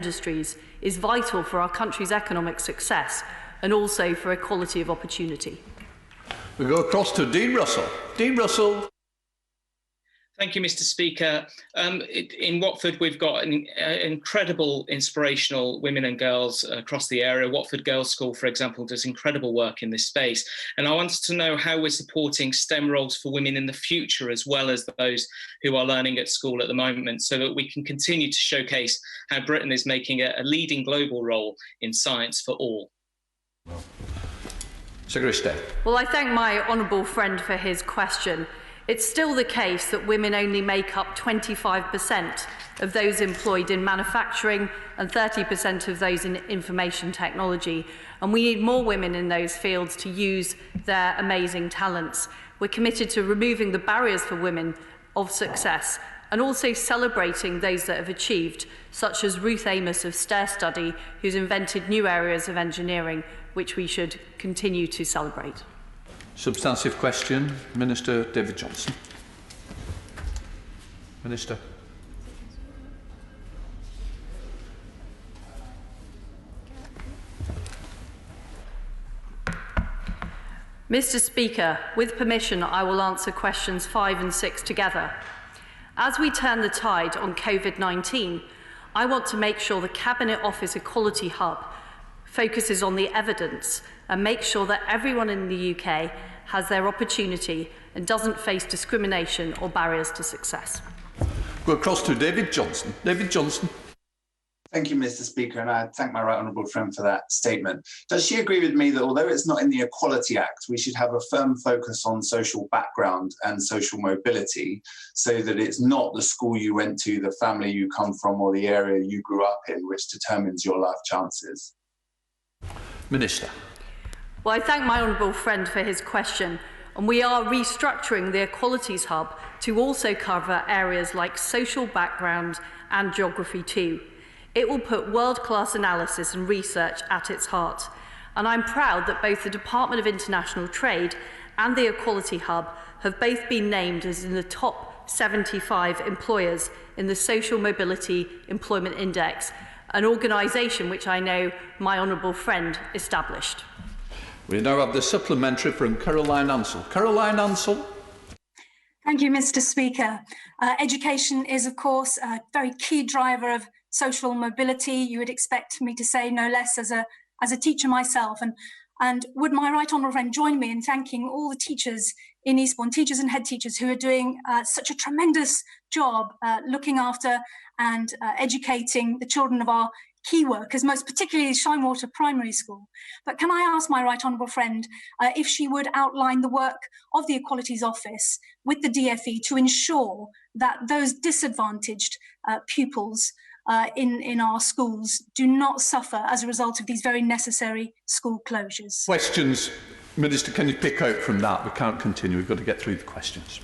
industries is vital for our country's economic success and also for equality of opportunity. We go across to Dean Russell. Dean Russell. Thank you, Mr. Speaker. In Watford, we've got incredible, inspirational women and girls across the area. Watford Girls' School, for example, does incredible work in this space. And I wanted to know how we're supporting STEM roles for women in the future, as well as those who are learning at school at the moment, so that we can continue to showcase how Britain is making a leading global role in science for all. Well, I thank my honourable friend for his question. It's still the case that women only make up 25% of those employed in manufacturing and 30% of those in information technology. And we need more women in those fields to use their amazing talents. We're committed to removing the barriers for women of success and also celebrating those that have achieved, such as Ruth Amos of Stair Study, who's invented new areas of engineering, which we should continue to celebrate. Substantive question, Minister David Johnson. Minister. Mr. Speaker, with permission, I will answer questions 5 and 6 together. As we turn the tide on COVID-19, I want to make sure the Cabinet Office Equality Hub focuses on the evidence and makes sure that everyone in the UK has their opportunity and doesn't face discrimination or barriers to success. Go across to David Johnson. David Johnson. Thank you, Mr. Speaker, and I thank my right honourable friend for that statement. Does she agree with me that although it's not in the Equality Act, we should have a firm focus on social background and social mobility, so that it's not the school you went to, the family you come from, or the area you grew up in which determines your life chances? Minister. Well, I thank my honourable friend for his question, and we are restructuring the Equalities Hub to also cover areas like social background and geography too. It will put world-class analysis and research at its heart, and I'm proud that both the Department of International Trade and the Equality Hub have both been named as in the top 75 employers in the Social Mobility Employment Index, an organisation which I know my honourable friend established. We now have the supplementary from Caroline Ansell. Caroline Ansell. Thank you, Mr. Speaker. Education is, of course, a very key driver of social mobility. You would expect me to say no less as a teacher myself. And would my right honourable friend join me in thanking all the teachers in Eastbourne, teachers and head teachers who are doing such a tremendous job looking after and educating the children of our key workers, most particularly Shinewater Primary School. But can I ask my right honourable friend if she would outline the work of the Equalities Office with the DfE to ensure that those disadvantaged pupils in our schools do not suffer as a result of these very necessary school closures? Questions. Minister, can you pick out from that? We can't continue. We've got to get through the questions.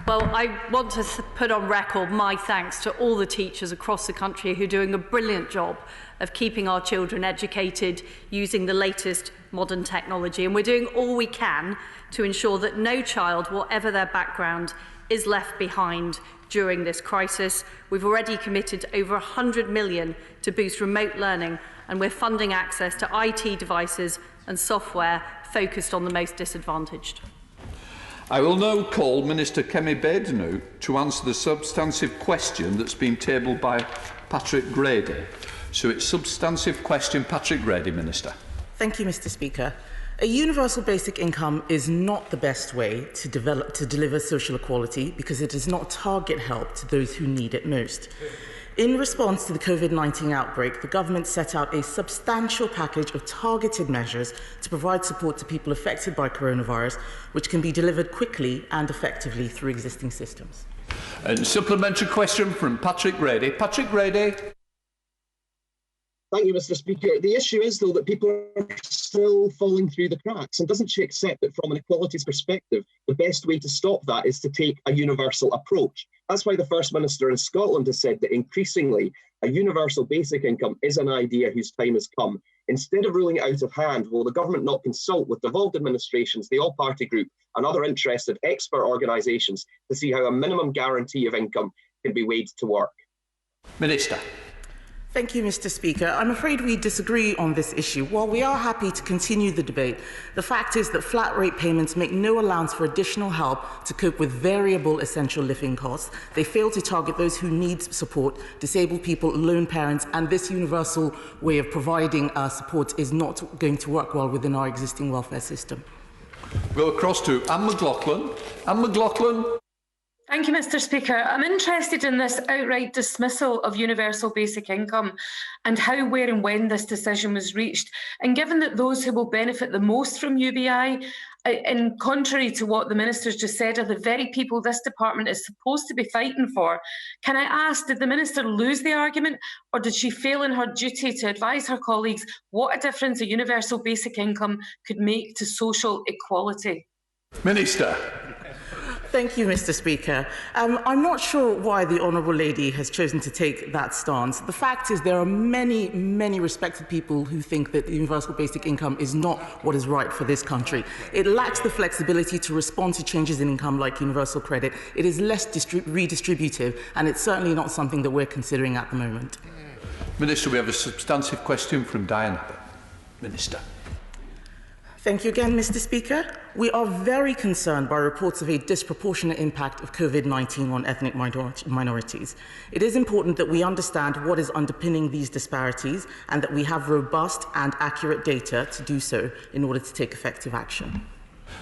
Well, I want to put on record my thanks to all the teachers across the country who are doing a brilliant job of keeping our children educated using the latest modern technology. And we're doing all we can to ensure that no child, whatever their background, is left behind during this crisis. We've already committed over 100 million to boost remote learning, and we're funding access to IT devices and software focused on the most disadvantaged. I will now call Minister Kemi Badenow to answer the substantive question that's been tabled by Patrick Grady. So it's substantive question, Patrick Grady, Minister. Thank you, Mr. Speaker. A universal basic income is not the best way to deliver social equality because it does not target help to those who need it most. In response to the COVID-19 outbreak, the government set out a substantial package of targeted measures to provide support to people affected by coronavirus, which can be delivered quickly and effectively through existing systems. And supplementary question from Patrick Grady. Patrick Grady. Thank you, Mr. Speaker. The issue is, though, that people are still falling through the cracks. And doesn't she accept that from an equalities perspective, the best way to stop that is to take a universal approach? That's why the First Minister in Scotland has said that increasingly a universal basic income is an idea whose time has come. Instead of ruling it out of hand, will the government not consult with devolved administrations, the All-Party Group and other interested expert organisations to see how a minimum guarantee of income can be weighed to work? Minister. Thank you, Mr. Speaker. I'm afraid we disagree on this issue. While we are happy to continue the debate, the fact is that flat rate payments make no allowance for additional help to cope with variable essential living costs. They fail to target those who need support, disabled people, lone parents, and this universal way of providing support is not going to work well within our existing welfare system. Go across to Anne McLaughlin. Anne McLaughlin. Thank you, Mr. Speaker. I'm interested in this outright dismissal of universal basic income and how, where and when this decision was reached. And given that those who will benefit the most from UBI, and contrary to what the Minister's just said, are the very people this department is supposed to be fighting for, can I ask, did the Minister lose the argument, or did she fail in her duty to advise her colleagues what a difference a universal basic income could make to social equality? Minister. Thank you, Mr. Speaker. I'm not sure why the Honourable Lady has chosen to take that stance. The fact is there are many, many respected people who think that the universal basic income is not what is right for this country. It lacks the flexibility to respond to changes in income like universal credit. It is less redistributive, and it's certainly not something that we're considering at the moment. Minister, we have a substantive question from Diane. Minister. Thank you again, Mr. Speaker. We are very concerned by reports of a disproportionate impact of COVID-19 on ethnic minorities. It is important that we understand what is underpinning these disparities and that we have robust and accurate data to do so in order to take effective action.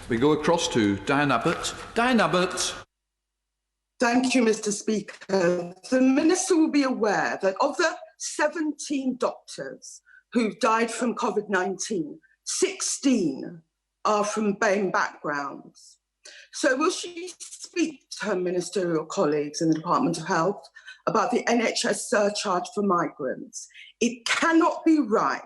We go across to Diane Abbott. Diane Abbott. Thank you, Mr. Speaker. The Minister will be aware that of the 17 doctors who died from COVID-19, 16 are from BAME backgrounds. So will she speak to her ministerial colleagues in the Department of Health about the NHS surcharge for migrants? It cannot be right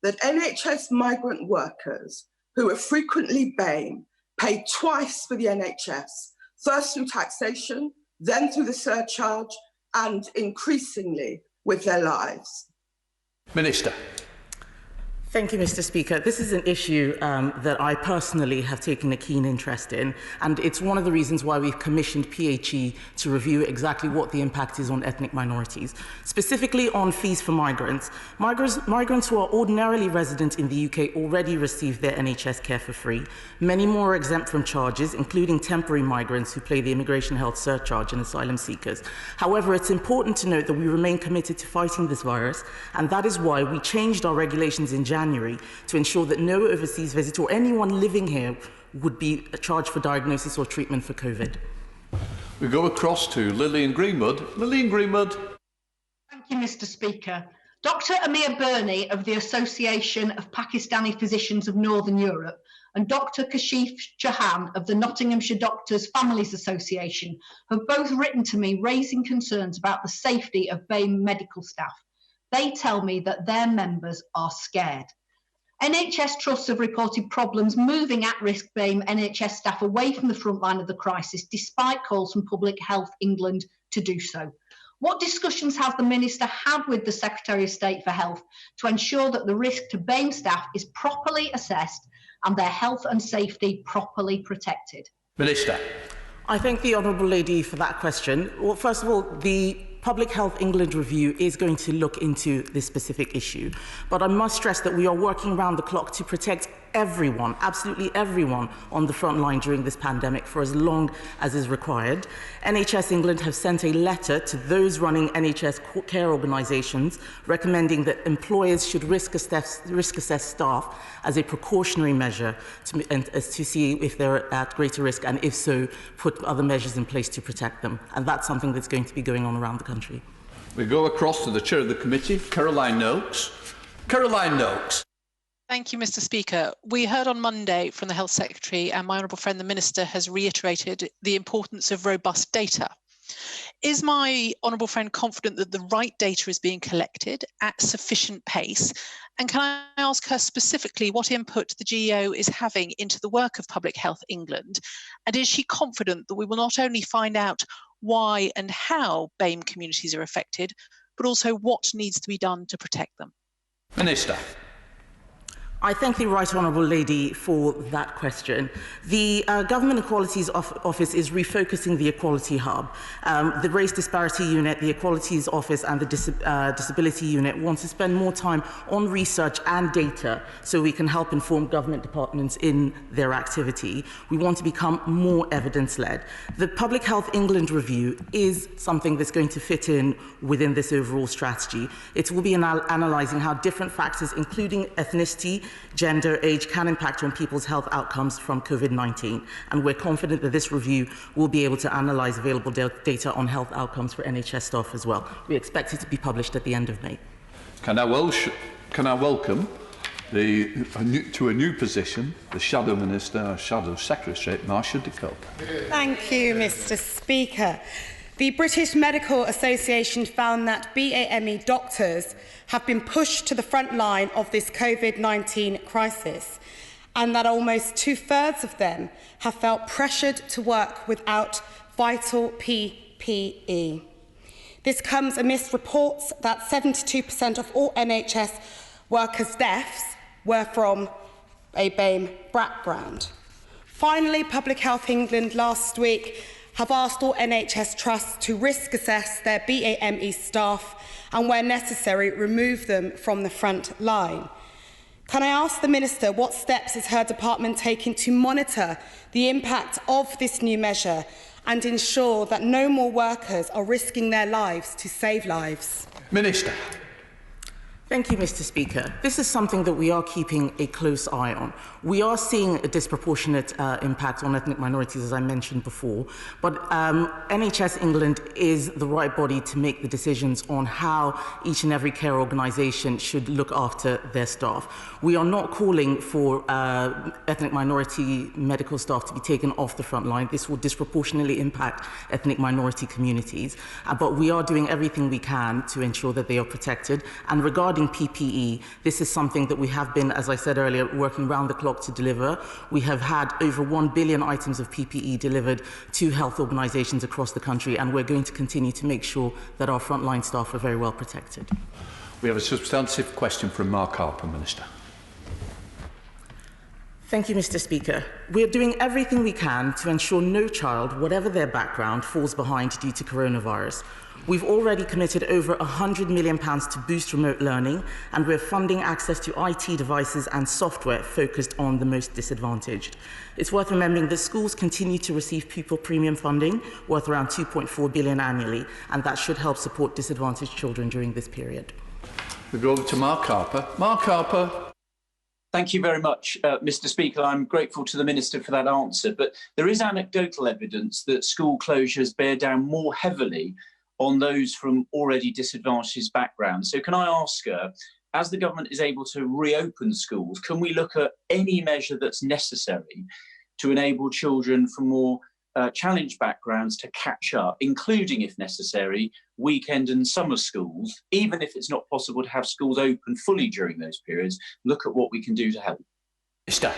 that NHS migrant workers who are frequently BAME pay twice for the NHS, first through taxation, then through the surcharge, and increasingly with their lives. Minister. Thank you, Mr. Speaker. This is an issue that I personally have taken a keen interest in, and it's one of the reasons why we've commissioned PHE to review exactly what the impact is on ethnic minorities, specifically on fees for migrants. Migrants who are ordinarily resident in the UK already receive their NHS care for free. Many more are exempt from charges, including temporary migrants who pay the immigration health surcharge and asylum seekers. However, it's important to note that we remain committed to fighting this virus, and that is why we changed our regulations in January to ensure that no overseas visitor or anyone living here would be charged for diagnosis or treatment for COVID. We go across to Lillian Greenwood. Lillian Greenwood. Thank you, Mr. Speaker. Dr. Amir Birni of the Association of Pakistani Physicians of Northern Europe and Dr. Kashif Jahan of the Nottinghamshire Doctors Families Association have both written to me raising concerns about the safety of BAME medical staff. They tell me that their members are scared. NHS trusts have reported problems moving at-risk BAME NHS staff away from the front line of the crisis, despite calls from Public Health England to do so. What discussions has the Minister had with the Secretary of State for Health to ensure that the risk to BAME staff is properly assessed and their health and safety properly protected? Minister. I thank the Honourable Lady for that question. Well, first of all, the Public Health England review is going to look into this specific issue. But I must stress that we are working round the clock to protect everyone, absolutely everyone on the front line during this pandemic for as long as is required. NHS England have sent a letter to those running NHS care organisations recommending that employers should risk assess staff as a precautionary measure to see if they're at greater risk, and if so, put other measures in place to protect them. And that's something that's going to be going on around the country. We go across to the Chair of the Committee, Caroline Noakes. Caroline Noakes. Thank you, Mr. Speaker. We heard on Monday from the Health Secretary, and my honourable friend, the Minister, has reiterated the importance of robust data. Is my honourable friend confident that the right data is being collected at sufficient pace? And can I ask her specifically what input the GEO is having into the work of Public Health England? And is she confident that we will not only find out why and how BAME communities are affected, but also what needs to be done to protect them? Minister. I thank the Right Honourable Lady for that question. The Government Equalities Office is refocusing the Equality Hub. The Race Disparity Unit, the Equalities Office and the Disability Unit want to spend more time on research and data so we can help inform government departments in their activity. We want to become more evidence-led. The Public Health England review is something that's going to fit in within this overall strategy. It will be analysing how different factors, including ethnicity, gender, age, can impact on people's health outcomes from COVID-19. And we're confident that this review will be able to analyse available data on health outcomes for NHS staff as well. We expect it to be published at the end of May. Can I welcome to a new position, the Shadow Minister, Shadow Secretary, Marcia Decote. Thank you, Mr. Speaker. The British Medical Association found that BAME doctors have been pushed to the front line of this COVID-19 crisis, and that almost 2/3 of them have felt pressured to work without vital PPE. This comes amidst reports that 72% of all NHS workers' deaths were from a BAME background. Finally, Public Health England last week have asked all NHS trusts to risk assess their BAME staff and, where necessary, remove them from the front line. Can I ask the Minister what steps is her department taking to monitor the impact of this new measure and ensure that no more workers are risking their lives to save lives? Minister. Thank you, Mr. Speaker. This is something that we are keeping a close eye on. We are seeing a disproportionate impact on ethnic minorities, as I mentioned before, but NHS England is the right body to make the decisions on how each and every care organisation should look after their staff. We are not calling for ethnic minority medical staff to be taken off the front line. This will disproportionately impact ethnic minority communities, but we are doing everything we can to ensure that they are protected. And regarding PPE, this is something that we have been, as I said earlier, working round the clock to deliver. We have had over 1 billion items of PPE delivered to health organisations across the country, and we're going to continue to make sure that our frontline staff are very well protected. We have a substantive question from Mark Harper, Minister. Thank you, Mr. Speaker. We are doing everything we can to ensure no child, whatever their background, falls behind due to coronavirus. We've already committed over £100 million to boost remote learning, and we're funding access to IT devices and software focused on the most disadvantaged. It's worth remembering that schools continue to receive pupil premium funding worth around £2.4 billion annually, and that should help support disadvantaged children during this period. We go over to Mark Harper. Mark Harper. Thank you very much, Mr. Speaker. I'm grateful to the Minister for that answer, but there is anecdotal evidence that school closures bear down more heavily on those from already disadvantaged backgrounds. So can I ask her, as the government is able to reopen schools, can we look at any measure that's necessary to enable children from more challenged backgrounds to catch up, including, if necessary, weekend and summer schools, even if it's not possible to have schools open fully during those periods, look at what we can do to help? Minister.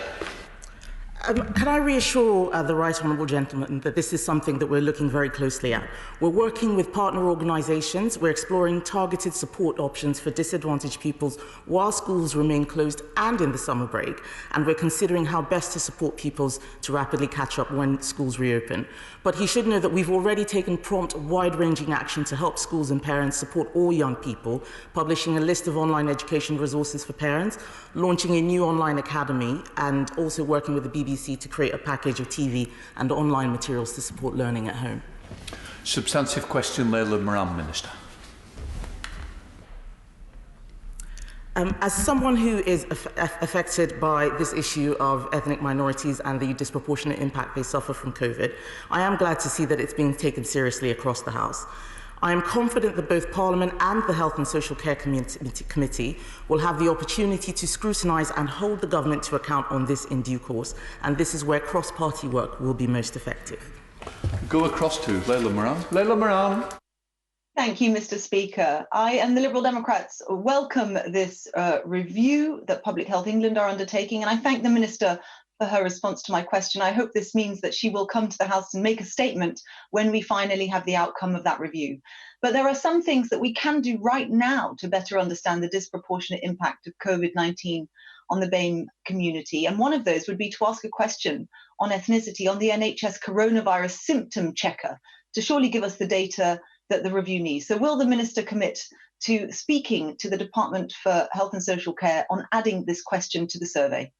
Can I reassure the Right Honourable Gentleman that this is something that we're looking very closely at? We're working with partner organisations, we're exploring targeted support options for disadvantaged pupils while schools remain closed and in the summer break, and we're considering how best to support pupils to rapidly catch up when schools reopen. But he should know that we've already taken prompt, wide-ranging action to help schools and parents support all young people, publishing a list of online education resources for parents, launching a new online academy, and also working with the BBC to create a package of TV and online materials to support learning at home. Substantive question, Laila Moran, Minister. As someone who is affected by this issue of ethnic minorities and the disproportionate impact they suffer from COVID, I am glad to see that it's being taken seriously across the House. I am confident that both Parliament and the Health and Social Care Committee will have the opportunity to scrutinise and hold the government to account on this in due course, and this is where cross-party work will be most effective. Go across to Laila Moran. Laila Moran. Thank you, Mr. Speaker. I and the Liberal Democrats welcome this review that Public Health England are undertaking, and I thank the Minister for her response to my question. I hope this means that she will come to the House and make a statement when we finally have the outcome of that review. But there are some things that we can do right now to better understand the disproportionate impact of COVID-19 on the BAME community. And one of those would be to ask a question on ethnicity on the NHS coronavirus symptom checker to surely give us the data that the review needs. So will the Minister commit to speaking to the Department for Health and Social Care on adding this question to the survey?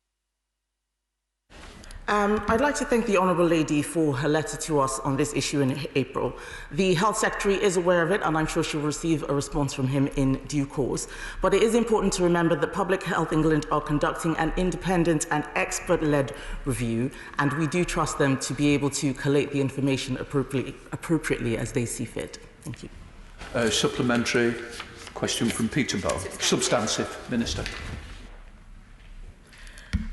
I'd like to thank the Honourable Lady for her letter to us on this issue in April. The Health Secretary is aware of it, and I'm sure she'll receive a response from him in due course. But it is important to remember that Public Health England are conducting an independent and expert-led review, and we do trust them to be able to collate the information appropriately as they see fit. Thank you. Supplementary question from Peterborough. Substantive, Minister.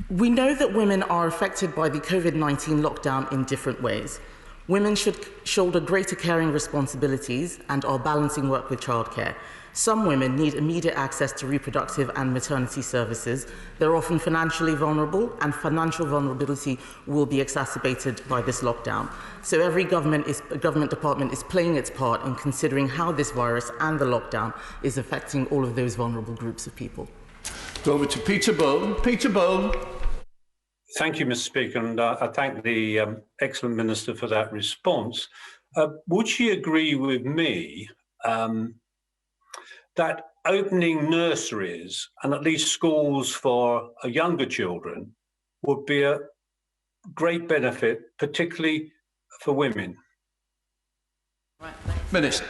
We know that women are affected by the COVID-19 lockdown in different ways. Women should shoulder greater caring responsibilities and are balancing work with childcare. Some women need immediate access to reproductive and maternity services. They're often financially vulnerable, and financial vulnerability will be exacerbated by this lockdown. So every government department is playing its part in considering how this virus and the lockdown is affecting all of those vulnerable groups of people. Over to Peter Bone. Peter Bone. Thank you, Mr. Speaker, and I thank the excellent Minister for that response. Would she agree with me that opening nurseries and at least schools for younger children would be a great benefit, particularly for women? Minister.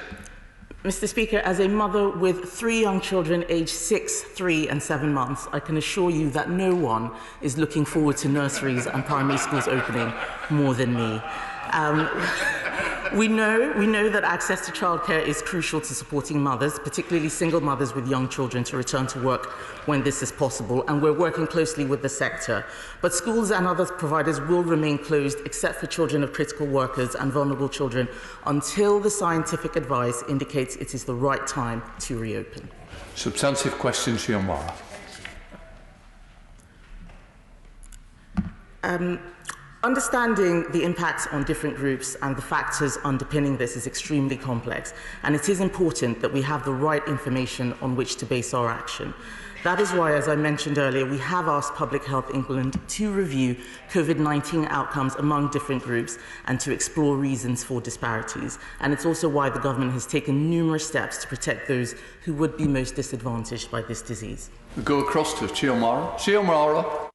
Mr. Speaker, as a mother with 3 young children aged 6, 3 and 7 months, I can assure you that no one is looking forward to nurseries and primary schools opening more than me. We know that access to childcare is crucial to supporting mothers, particularly single mothers with young children, to return to work when this is possible, and we're working closely with the sector. But schools and other providers will remain closed except for children of critical workers and vulnerable children until the scientific advice indicates it is the right time to reopen. Substantive question, Shiomara. Understanding the impacts on different groups and the factors underpinning this is extremely complex, and it is important that we have the right information on which to base our action. That is why, as I mentioned earlier, we have asked Public Health England to review COVID-19 outcomes among different groups and to explore reasons for disparities. And it's also why the government has taken numerous steps to protect those who would be most disadvantaged by this disease. We go across to Chiomara. Chiomara.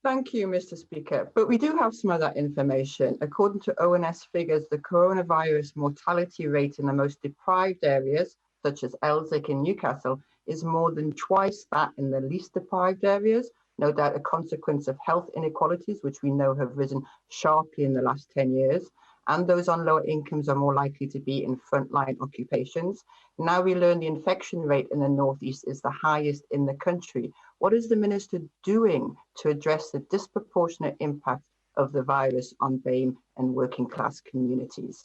Thank you, Mr. Speaker. But we do have some of that information. According to ONS figures, the coronavirus mortality rate in the most deprived areas, such as Elsick in Newcastle, is more than twice that in the least deprived areas. No doubt a consequence of health inequalities, which we know have risen sharply in the last 10 years. And those on lower incomes are more likely to be in frontline occupations. Now we learn the infection rate in the northeast is the highest in the country. What is the Minister doing to address the disproportionate impact of the virus on BAME and working class communities?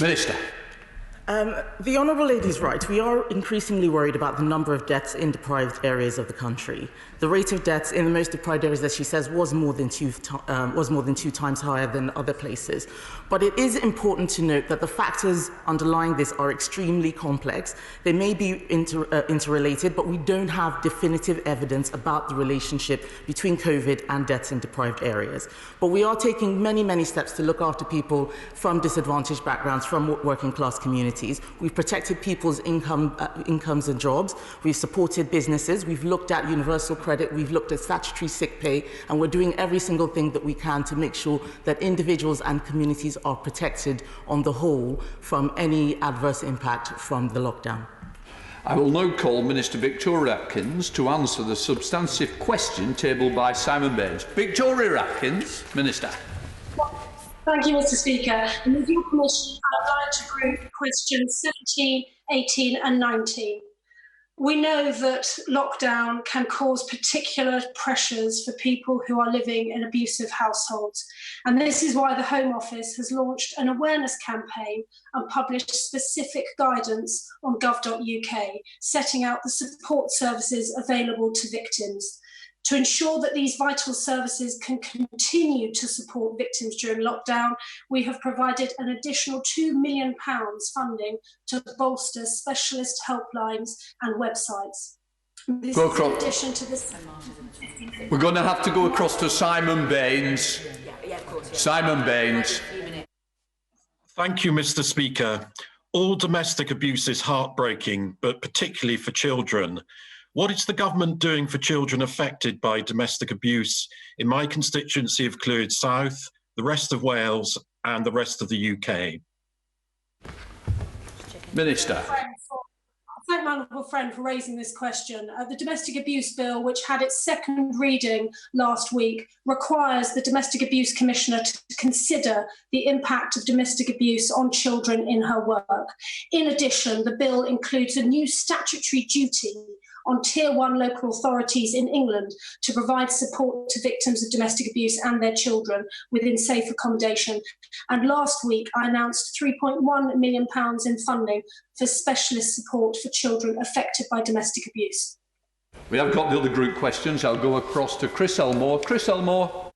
Minister. The Honourable Lady is right. We are increasingly worried about the number of deaths in deprived areas of the country. The rate of deaths in the most deprived areas, as she says, was more than two times higher than other places. But it is important to note that the factors underlying this are extremely complex. They may be interrelated, but we don't have definitive evidence about the relationship between COVID and deaths in deprived areas. But we are taking many, many steps to look after people from disadvantaged backgrounds, from working class communities. We've protected people's incomes and jobs. We've supported businesses. We've looked at universal credit. We've looked at statutory sick pay. And we're doing every single thing that we can to make sure that individuals and communities are protected on the whole from any adverse impact from the lockdown. I will now call Minister Victoria Atkins to answer the substantive question tabled by Simon Baines. Victoria Atkins, Minister. Thank you, Mr. Speaker. And with your permission, I'd like to group questions 17, 18 and 19. We know that lockdown can cause particular pressures for people who are living in abusive households. And this is why the Home Office has launched an awareness campaign and published specific guidance on gov.uk, setting out the support services available to victims. To ensure that these vital services can continue to support victims during lockdown, we have provided an additional £2 million funding to bolster specialist helplines and websites. This Go is in across. addition to this. We're going to have to go across to Simon Baines. Simon Baines. Thank you, Mr. Speaker. All domestic abuse is heartbreaking, but particularly for children. What is the government doing for children affected by domestic abuse in my constituency of Clwyd South, the rest of Wales and the rest of the UK? Minister. I thank my honourable friend for raising this question. The Domestic Abuse Bill, which had its second reading last week, requires the Domestic Abuse Commissioner to consider the impact of domestic abuse on children in her work. In addition, the bill includes a new statutory duty on Tier 1 local authorities in England to provide support to victims of domestic abuse and their children within safe accommodation. And last week, I announced £3.1 million in funding for specialist support for children affected by domestic abuse. We have got the other group questions. I'll go across to Chris Elmore. Chris Elmore.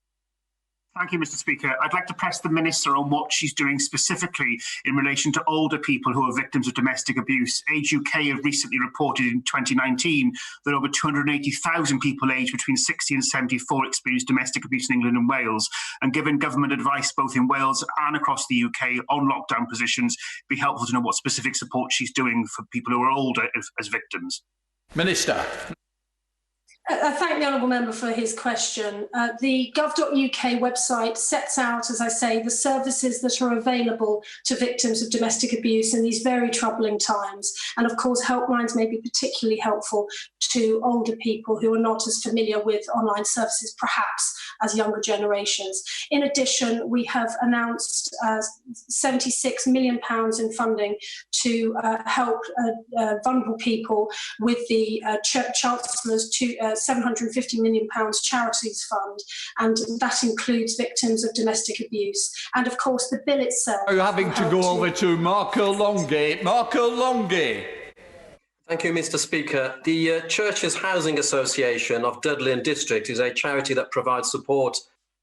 Thank you, Mr. Speaker. I'd like to press the Minister on what she's doing specifically in relation to older people who are victims of domestic abuse. Age UK have recently reported in 2019 that over 280,000 people aged between 60 and 74 experienced domestic abuse in England and Wales. And given government advice both in Wales and across the UK on lockdown positions, it'd be helpful to know what specific support she's doing for people who are older as victims. Minister. I thank the honourable member for his question. The gov.uk website sets out, as I say, the services that are available to victims of domestic abuse in these very troubling times. And of course, helplines may be particularly helpful to older people who are not as familiar with online services, perhaps, as younger generations. In addition, we have announced £76 million in funding to help vulnerable people with the Chancellor's £750 million charities fund, and that includes victims of domestic abuse. And of course, the bill itself. Are you having to go over to Marco Longhi? Marco Longhi. Thank you, Mr. Speaker. The Churches Housing Association of Dudley and District is a charity that provides support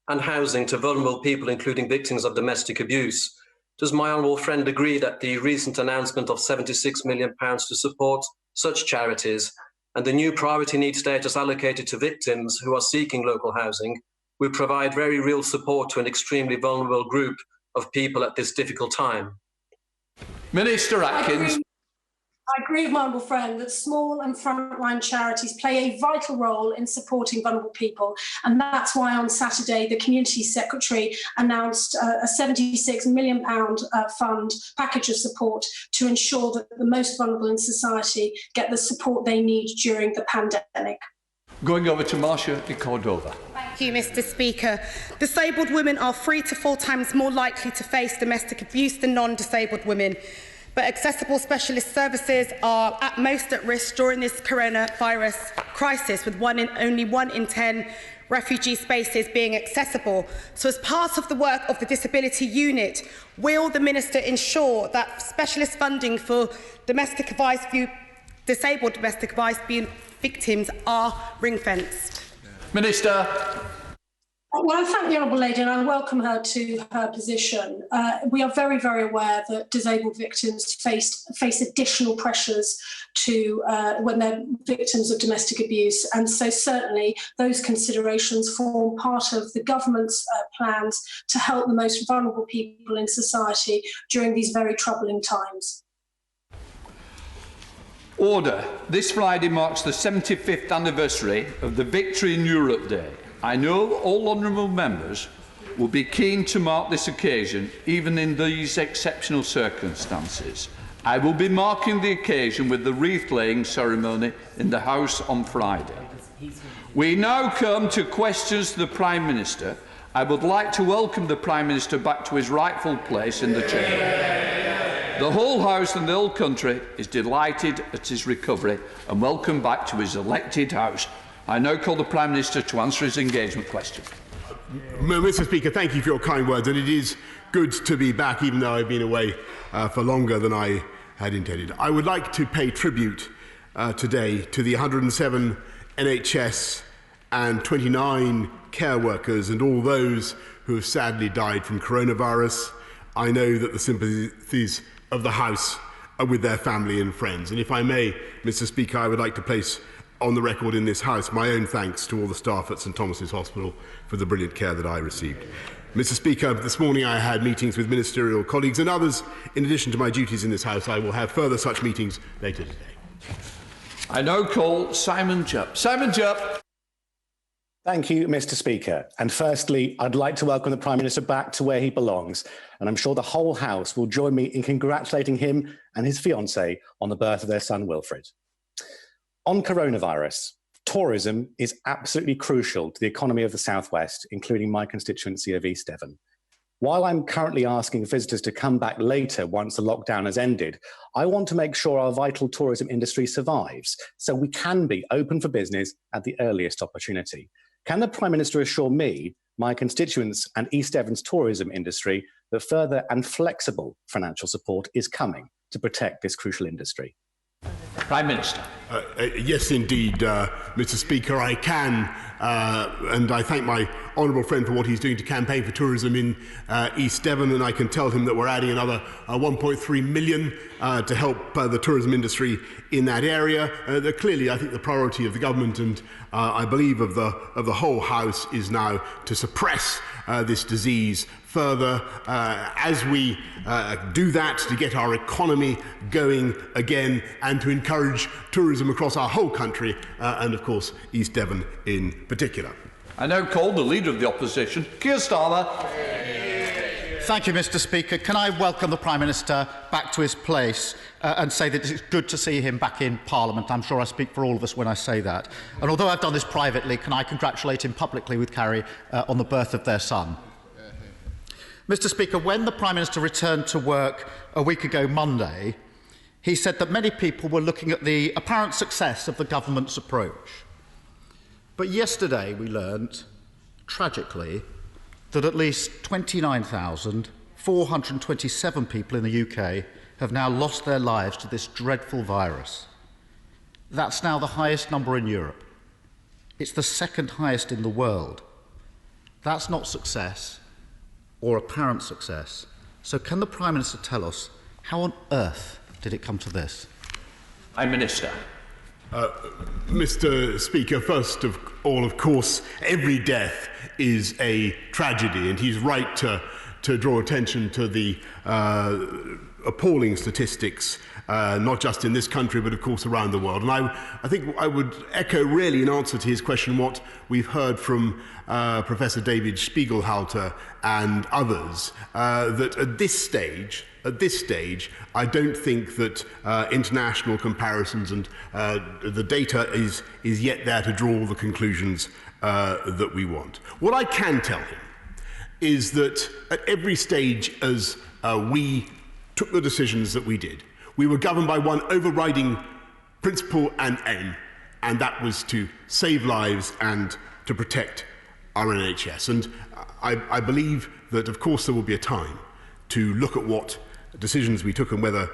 and housing to vulnerable people, including victims of domestic abuse. Does my honourable friend agree that the recent announcement of £76 million to support such charities and the new priority need status allocated to victims who are seeking local housing will provide very real support to an extremely vulnerable group of people at this difficult time? Minister Atkins. I agree with my honourable friend that small and frontline charities play a vital role in supporting vulnerable people, and that's why on Saturday the Community Secretary announced a £76 million fund package of support to ensure that the most vulnerable in society get the support they need during the pandemic. Going over to Marcia de Cordova. Thank you, Mr. Speaker. Disabled women are 3 to 4 times more likely to face domestic abuse than non-disabled women. But accessible specialist services are at most at risk during this coronavirus crisis, with only 1 in 10 refugee spaces being accessible. So as part of the work of the Disability Unit, will the Minister ensure that specialist funding for disabled domestic abuse victims are ring-fenced? Minister. Well, I thank the Honourable Lady and I welcome her to her position. We are very, very aware that disabled victims face additional pressures to when they're victims of domestic abuse, and so certainly those considerations form part of the government's plans to help the most vulnerable people in society during these very troubling times. Order. This Friday marks the 75th anniversary of the Victory in Europe Day. I know all honourable members will be keen to mark this occasion, even in these exceptional circumstances. I will be marking the occasion with the wreath-laying ceremony in the House on Friday. We now come to questions to the Prime Minister. I would like to welcome the Prime Minister back to his rightful place in the Chamber. The whole House and the whole country is delighted at his recovery and welcome back to his elected House. I now call the Prime Minister to answer his engagement question. Mr. Speaker, thank you for your kind words, and it is good to be back, even though I've been away for longer than I had intended. I would like to pay tribute today to the 107 NHS and 29 care workers and all those who have sadly died from coronavirus. I know that the sympathies of the House are with their family and friends. And if I may, Mr. Speaker, I would like to place on the record in this House my own thanks to all the staff at St Thomas's Hospital for the brilliant care that I received. Mr Speaker, this morning I had meetings with ministerial colleagues and others. In addition to my duties in this House, I will have further such meetings later today. I now call Simon Jupp. Simon Jupp. Thank you, Mr Speaker. And firstly, I'd like to welcome the Prime Minister back to where he belongs. And I'm sure the whole House will join me in congratulating him and his fiancée on the birth of their son, Wilfred. On coronavirus, tourism is absolutely crucial to the economy of the South West, including my constituency of East Devon. While I'm currently asking visitors to come back later once the lockdown has ended, I want to make sure our vital tourism industry survives so we can be open for business at the earliest opportunity. Can the Prime Minister assure me, my constituents and East Devon's tourism industry that further and flexible financial support is coming to protect this crucial industry? Prime Minister. Yes, indeed, Mr Speaker, I can, and I thank my honourable friend for what he's doing to campaign for tourism in East Devon, and I can tell him that we're adding another 1.3 million to help the tourism industry in that area. Clearly, I think the priority of the government and I believe of the whole House is now to suppress this disease further as we do that, to get our economy going again and to encourage tourism across our whole country and of course East Devon in particular. I now call the Leader of the Opposition, Keir Starmer. Thank you, Mr Speaker. Can I welcome the Prime Minister back to his place and say that it's good to see him back in Parliament. I'm sure I speak for all of us when I say that. And although I've done this privately, can I congratulate him publicly with Carrie on the birth of their son? Mr Speaker, when the Prime Minister returned to work a week ago Monday, he said that many people were looking at the apparent success of the government's approach. But yesterday we learnt, tragically, that at least 29,427 people in the UK have now lost their lives to this dreadful virus. That's now the highest number in Europe. It's the second highest in the world. That's not success, or apparent success. So can the Prime Minister tell us how on earth did it come to this? Prime Minister. Mr Speaker, first of all, of course, every death is a tragedy, and he's right to draw attention to the appalling statistics, not just in this country, but of course around the world. And I think I would echo really in answer to his question what we've heard from Professor David Spiegelhalter and others, that at this stage, I don't think that international comparisons and the data is yet there to draw all the conclusions that we want. What I can tell him is that at every stage as we took the decisions that we did, we were governed by one overriding principle and aim, and that was to save lives and to protect our NHS. And I believe that, of course, there will be a time to look at what decisions we took and whether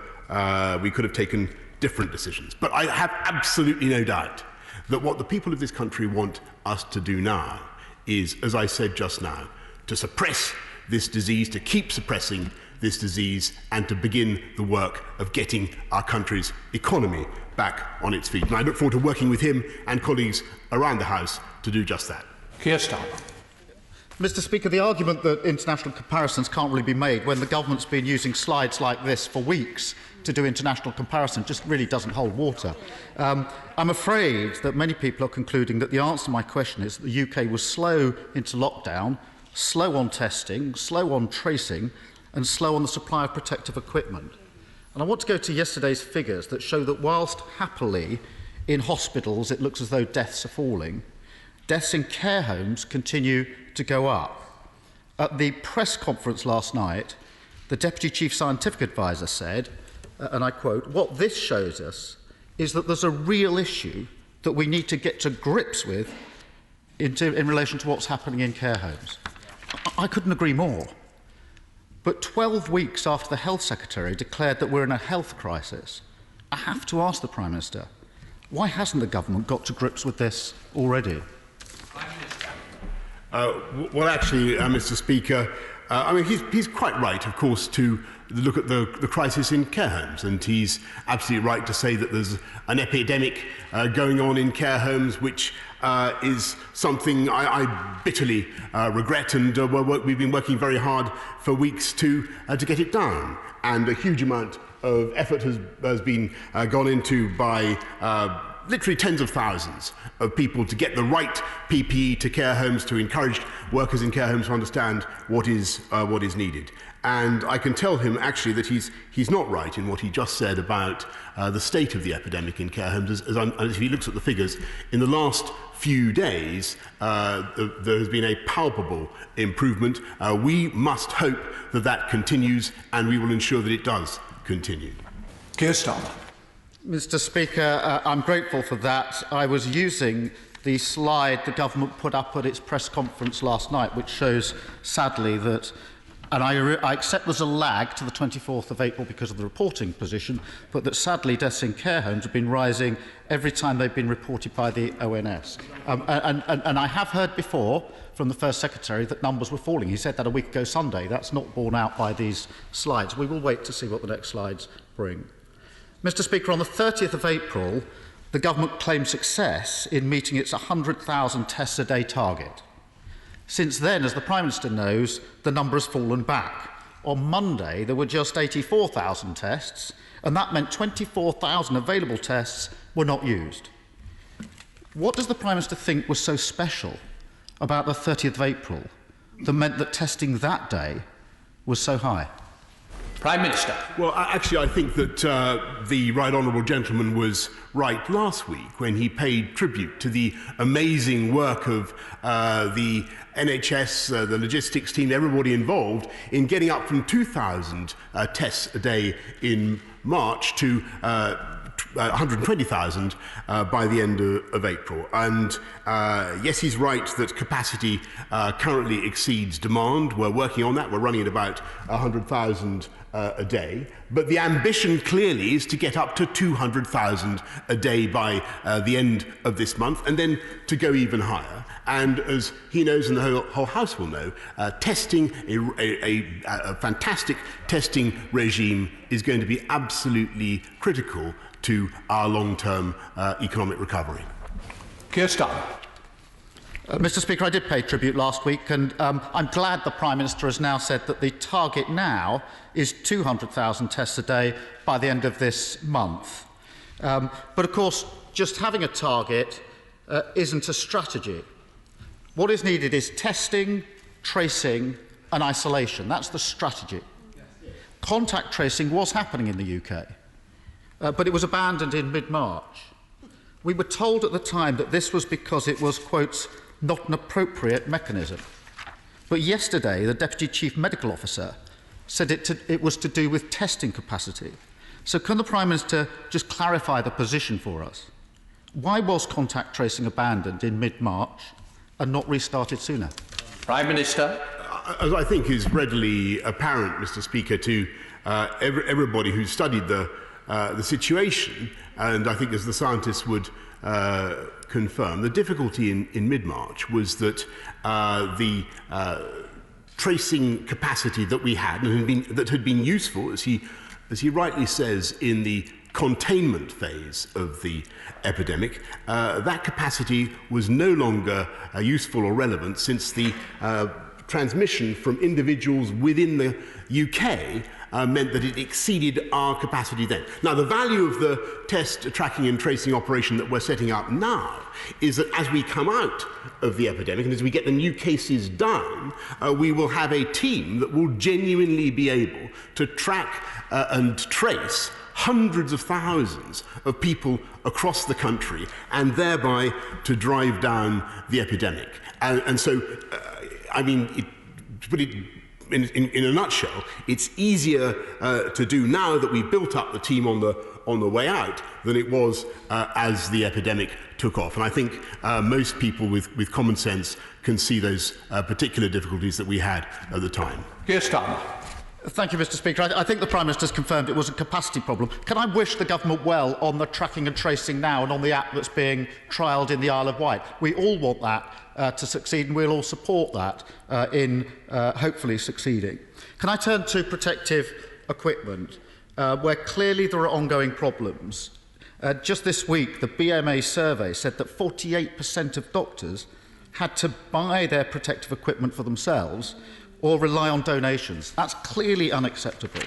we could have taken different decisions. But I have absolutely no doubt that what the people of this country want us to do now is, as I said just now, to suppress this disease, to keep suppressing this disease, and to begin the work of getting our country's economy back on its feet. And I look forward to working with him and colleagues around the House to do just that. Keir Starmer. Mr Speaker, the argument that international comparisons can't really be made when the government's been using slides like this for weeks to do international comparison just really doesn't hold water. I'm afraid that many people are concluding that the answer to my question is that the UK was slow into lockdown, slow on testing, slow on tracing, and slow on the supply of protective equipment. And I want to go to yesterday's figures that show that whilst happily in hospitals it looks as though deaths are falling, deaths in care homes continue to go up. At the press conference last night, the Deputy Chief Scientific Advisor said, and I quote, "What this shows us is that there's a real issue that we need to get to grips with in relation to what's happening in care homes." I couldn't agree more. But 12 weeks after the Health Secretary declared that we're in a health crisis, I have to ask the Prime Minister, why hasn't the government got to grips with this already? Well, actually, Mr Speaker, I mean, he's quite right, of course, to look at the crisis in care homes, and he's absolutely right to say that there's an epidemic going on in care homes, which is something I bitterly regret, and we've been working very hard for weeks to get it down. And a huge amount of effort has been gone into by literally tens of thousands of people to get the right PPE to care homes, to encourage workers in care homes to understand what is needed. And I can tell him actually that he's not right in what he just said about the state of the epidemic in care homes. As he looks at the figures, in the last few days, there has been a palpable improvement. We must hope that that continues, and we will ensure that it does continue. Keir Starmer. Mr. Speaker, I'm grateful for that. I was using the slide the government put up at its press conference last night, which shows, sadly, that, and I accept there's a lag to the 24th of April because of the reporting position, but that sadly deaths in care homes have been rising every time they've been reported by the ONS. And I have heard before from the First Secretary that numbers were falling. He said that a week ago Sunday. That's not borne out by these slides. We will wait to see what the next slides bring. Mr. Speaker, on the 30th of April, the government claimed success in meeting its 100,000 tests a day target. Since then, as the Prime Minister knows, the number has fallen back. On Monday, there were just 84,000 tests, and that meant 24,000 available tests were not used. What does the Prime Minister think was so special about the 30th of April that meant that testing that day was so high? Prime Minister. Well, actually, I think that the right honourable gentleman was right last week when he paid tribute to the amazing work of the NHS, the logistics team, everybody involved in getting up from 2,000 tests a day in March to 120,000 by the end of April. And yes, he's right that capacity currently exceeds demand. We're working on that. We're running at about 100,000 a day. But the ambition clearly is to get up to 200,000 a day by the end of this month, and then to go even higher. And as he knows and the whole House will know, testing, a fantastic testing regime is going to be absolutely critical to our long-term economic recovery. Keir Starmer. Mr. Speaker, I did pay tribute last week, and I'm glad the Prime Minister has now said that the target now is 200,000 tests a day by the end of this month. But of course, just having a target isn't a strategy. What is needed is testing, tracing and isolation. That's the strategy. Contact tracing was happening in the UK, but it was abandoned in mid-March. We were told at the time that this was because it was, quote, not an appropriate mechanism. But yesterday, the Deputy Chief Medical Officer said it was to do with testing capacity. So can the Prime Minister just clarify the position for us? Why was contact tracing abandoned in mid-March and not restarted sooner? Prime Minister. As I think is readily apparent, Mr. Speaker, to everybody who's studied the situation, and I think as the scientists would confirm, the difficulty in mid-March was that the tracing capacity that we had and that had been useful, as he rightly says, in the containment phase of the epidemic, that capacity was no longer useful or relevant since the transmission from individuals within the UK meant that it exceeded our capacity then. Now, the value of the test tracking and tracing operation that we're setting up now is that as we come out of the epidemic and as we get the new cases down, we will have a team that will genuinely be able to track and trace hundreds of thousands of people across the country and thereby to drive down the epidemic. And so, I mean, to put it in a nutshell, it's easier to do now that we've built up the team on the way out than it was as the epidemic took off. And I think most people with common sense can see those particular difficulties that we had at the time. Keir Starmer. Thank you, Mr. Speaker. I think the Prime Minister's confirmed it was a capacity problem. Can I wish the government well on the tracking and tracing now and on the app that's being trialled in the Isle of Wight? We all want that to succeed, and we'll all support that in hopefully succeeding. Can I turn to protective equipment, where clearly there are ongoing problems? Just this week, the BMA survey said that 48% of doctors had to buy their protective equipment for themselves or rely on donations. That's clearly unacceptable.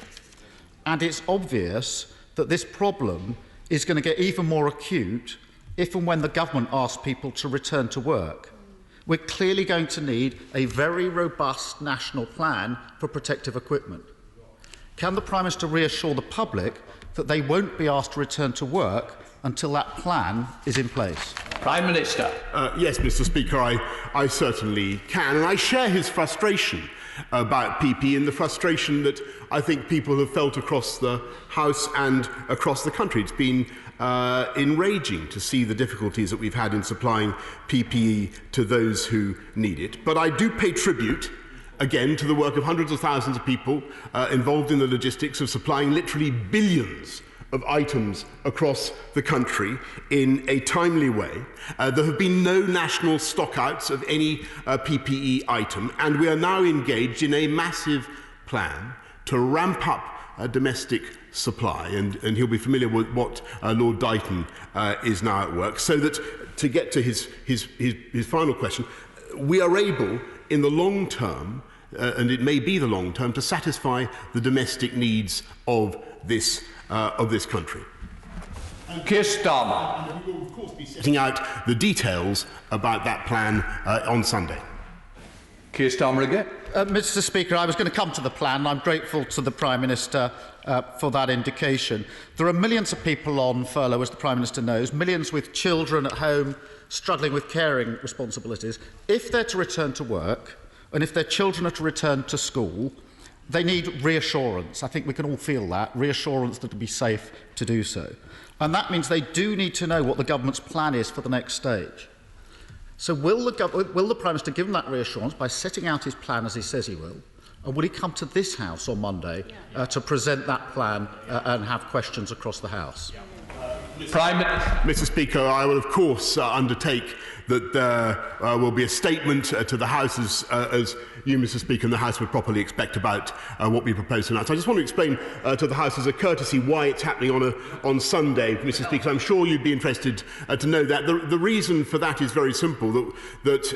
And it's obvious that this problem is going to get even more acute if and when the government asks people to return to work. We're clearly going to need a very robust national plan for protective equipment. Can the Prime Minister reassure the public that they won't be asked to return to work until that plan is in place? Prime Minister. Yes, Mr. Speaker, I certainly can. And I share his frustration about PPE and the frustration that I think people have felt across the House and across the country. It's been enraging to see the difficulties that we've had in supplying PPE to those who need it. But I do pay tribute again to the work of hundreds of thousands of people involved in the logistics of supplying literally billions of items across the country in a timely way. There have been no national stockouts of any PPE item, and we are now engaged in a massive plan to ramp up domestic supply, and he'll be familiar with what Lord Dighton is now at work, so that, to get to his final question, we are able, in the long term, and it may be the long term, to satisfy the domestic needs of this country. Keir Starmer. And we will, of course, be setting out the details about that plan on Sunday. Keir Starmer again. Mr. Speaker, I was going to come to the plan. I'm grateful to the Prime Minister for that indication. There are millions of people on furlough, as the Prime Minister knows, millions with children at home struggling with caring responsibilities. If they're to return to work, and if their children are to return to school, they need reassurance. I think we can all feel that, reassurance that it'll be safe to do so. And that means they do need to know what the government's plan is for the next stage. So will the Prime Minister give them that reassurance by setting out his plan as he says he will? Or will he come to this House on Monday to present that plan and have questions across the House? Mr. Speaker, I will of course undertake that there will be a statement to the House, as you, Mr. Speaker, and the House would properly expect about what we propose tonight. So I just want to explain to the House as a courtesy why it's happening on Sunday, Mr. Speaker. I'm sure you'd be interested to know that. The reason for that is very simple, that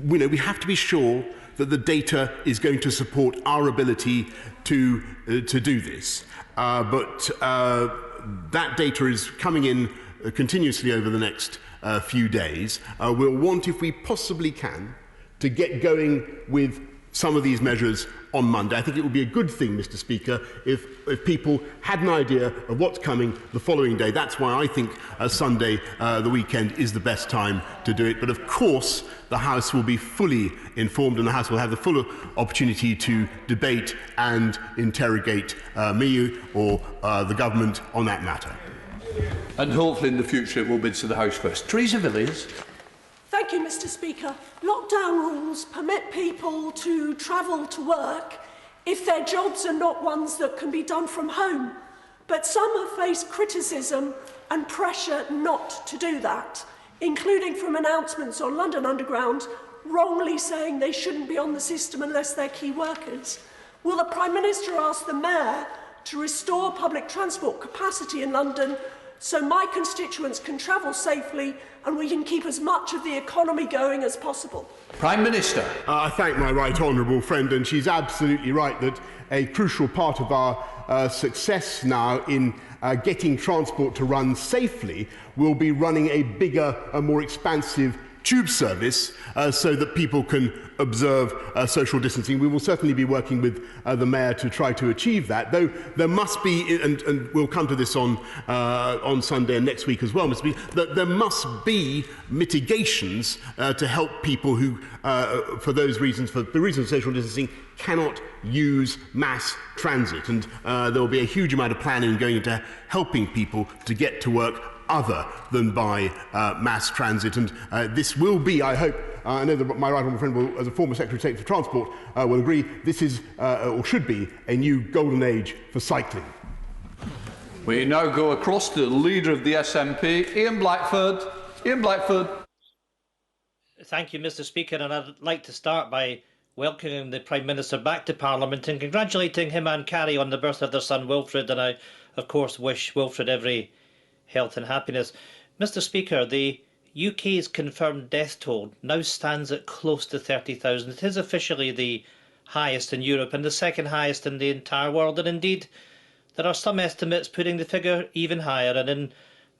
we have to be sure that the data is going to support our ability to do this. But that data is coming in continuously over the next few days. We'll want, if we possibly can, to get going with some of these measures on Monday. I think it would be a good thing, Mr. Speaker, if people had an idea of what's coming the following day. That's why I think Sunday, the weekend, is the best time to do it. But of course, the House will be fully informed, and the House will have the full opportunity to debate and interrogate me or the government on that matter. And hopefully in the future it will be to the House first. Theresa Villiers. Thank you, Mr. Speaker. Lockdown rules permit people to travel to work if their jobs are not ones that can be done from home. But some have faced criticism and pressure not to do that, including from announcements on London Underground wrongly saying they shouldn't be on the system unless they're key workers. Will the Prime Minister ask the Mayor to restore public transport capacity in London so my constituents can travel safely and we can keep as much of the economy going as possible? Prime Minister. I thank my right honourable friend, and she's absolutely right that a crucial part of our success now in getting transport to run safely will be running a bigger and more expansive tube service so that people can observe social distancing. We will certainly be working with the Mayor to try to achieve that, though there must be, and we'll come to this on Sunday and next week as well, that there must be mitigations to help people who, for the reasons of social distancing, cannot use mass transit. And there will be a huge amount of planning going into helping people to get to work other than by mass transit. And this will be, I hope, I know that my right honourable friend, will, as a former Secretary of State for Transport, will agree this is, or should be, a new golden age for cycling. We now go across to the Leader of the SNP, Ian Blackford. Ian Blackford. Thank you, Mr. Speaker, and I'd like to start by welcoming the Prime Minister back to Parliament and congratulating him and Carrie on the birth of their son Wilfred, and I, of course, wish Wilfred every health and happiness. Mr. Speaker, the UK's confirmed death toll now stands at close to 30,000. It is officially the highest in Europe and the second highest in the entire world, and indeed there are some estimates putting the figure even higher, and in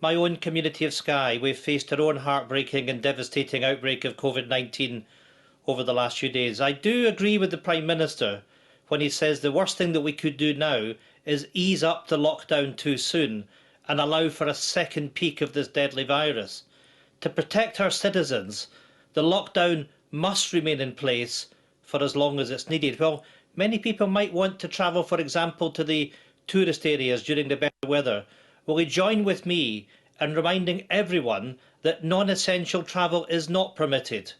my own community of Skye, we've faced our own heartbreaking and devastating outbreak of COVID-19 over the last few days. I do agree with the Prime Minister when he says the worst thing that we could do now is ease up the lockdown too soon and allow for a second peak of this deadly virus. To protect our citizens, the lockdown must remain in place for as long as it's needed. Well, many people might want to travel, for example, to the tourist areas during the better weather. Will he join with me in reminding everyone that non-essential travel is not permitted?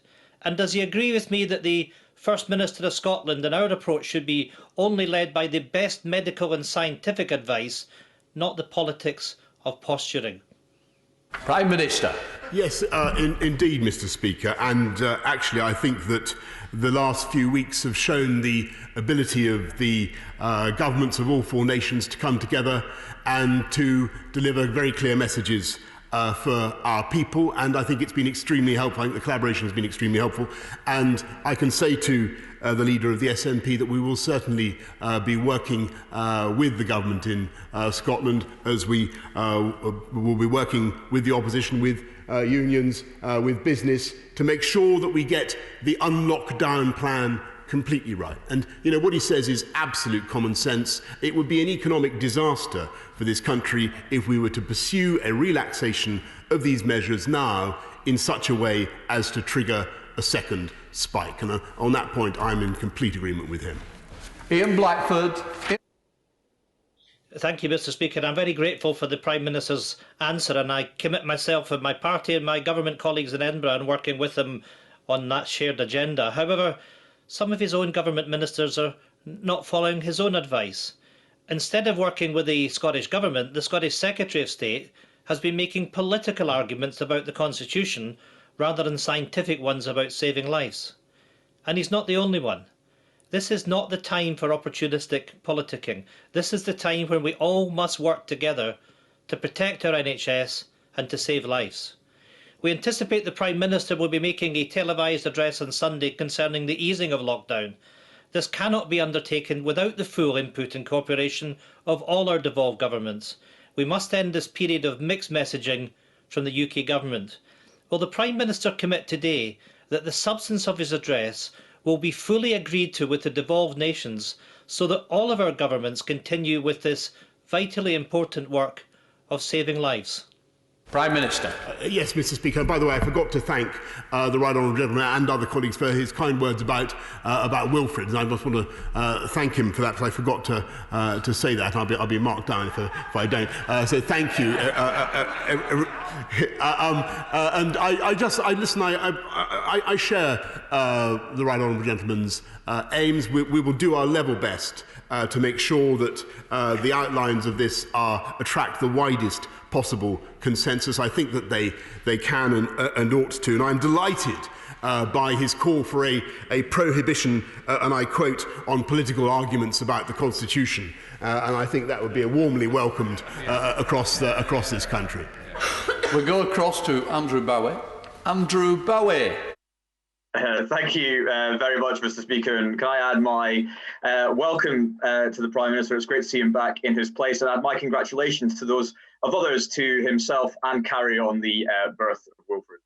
And does he agree with me that the First Minister of Scotland and our approach should be only led by the best medical and scientific advice, not the politics of posturing? Prime Minister. Yes, indeed, Mr. Speaker. And actually, I think that the last few weeks have shown the ability of the governments of all four nations to come together and to deliver very clear messages for our people. And I think it's been extremely helpful. I think the collaboration has been extremely helpful. And I can say to the Leader of the SNP that we will certainly be working with the government in Scotland, as we will be working with the opposition, with unions, with business, to make sure that we get the unlockdown plan completely right. And you know what he says is absolute common sense. It would be an economic disaster for this country if we were to pursue a relaxation of these measures now in such a way as to trigger a second spike. And on that point, I'm in complete agreement with him. Ian Blackford. Thank you, Mr. Speaker. I'm very grateful for the Prime Minister's answer, and I commit myself and my party and my government colleagues in Edinburgh and working with them on that shared agenda. However, some of his own government ministers are not following his own advice. Instead of working with the Scottish Government, the Scottish Secretary of State has been making political arguments about the Constitution rather than scientific ones about saving lives. And he's not the only one. This is not the time for opportunistic politicking. This is the time when we all must work together to protect our NHS and to save lives. We anticipate the Prime Minister will be making a televised address on Sunday concerning the easing of lockdown. This cannot be undertaken without the full input and cooperation of all our devolved governments. We must end this period of mixed messaging from the UK Government. Will the Prime Minister commit today that the substance of his address will be fully agreed to with the devolved nations so that all of our governments continue with this vitally important work of saving lives? Prime Minister. Yes, Mr. Speaker. By the way, I forgot to thank the Right Honourable Gentleman and other colleagues for his kind words about Wilfred, and I just want to thank him for that, because I forgot to say that. I'll be marked down if I don't. So thank you. And I share the Right Honourable Gentleman's aims. We will do our level best to make sure that the outlines of this attract the widest possible consensus. I think that they can and ought to, and I'm delighted by his call for a prohibition, and I quote, on political arguments about the Constitution, and I think that would be warmly welcomed across this country. We go across to Andrew Bowie. Andrew Bowie. Thank you very much, Mr. Speaker. And can I add my welcome to the Prime Minister? It's great to see him back in his place, and add my congratulations to those of others, to himself and Carrie, on the birth of Wilfred.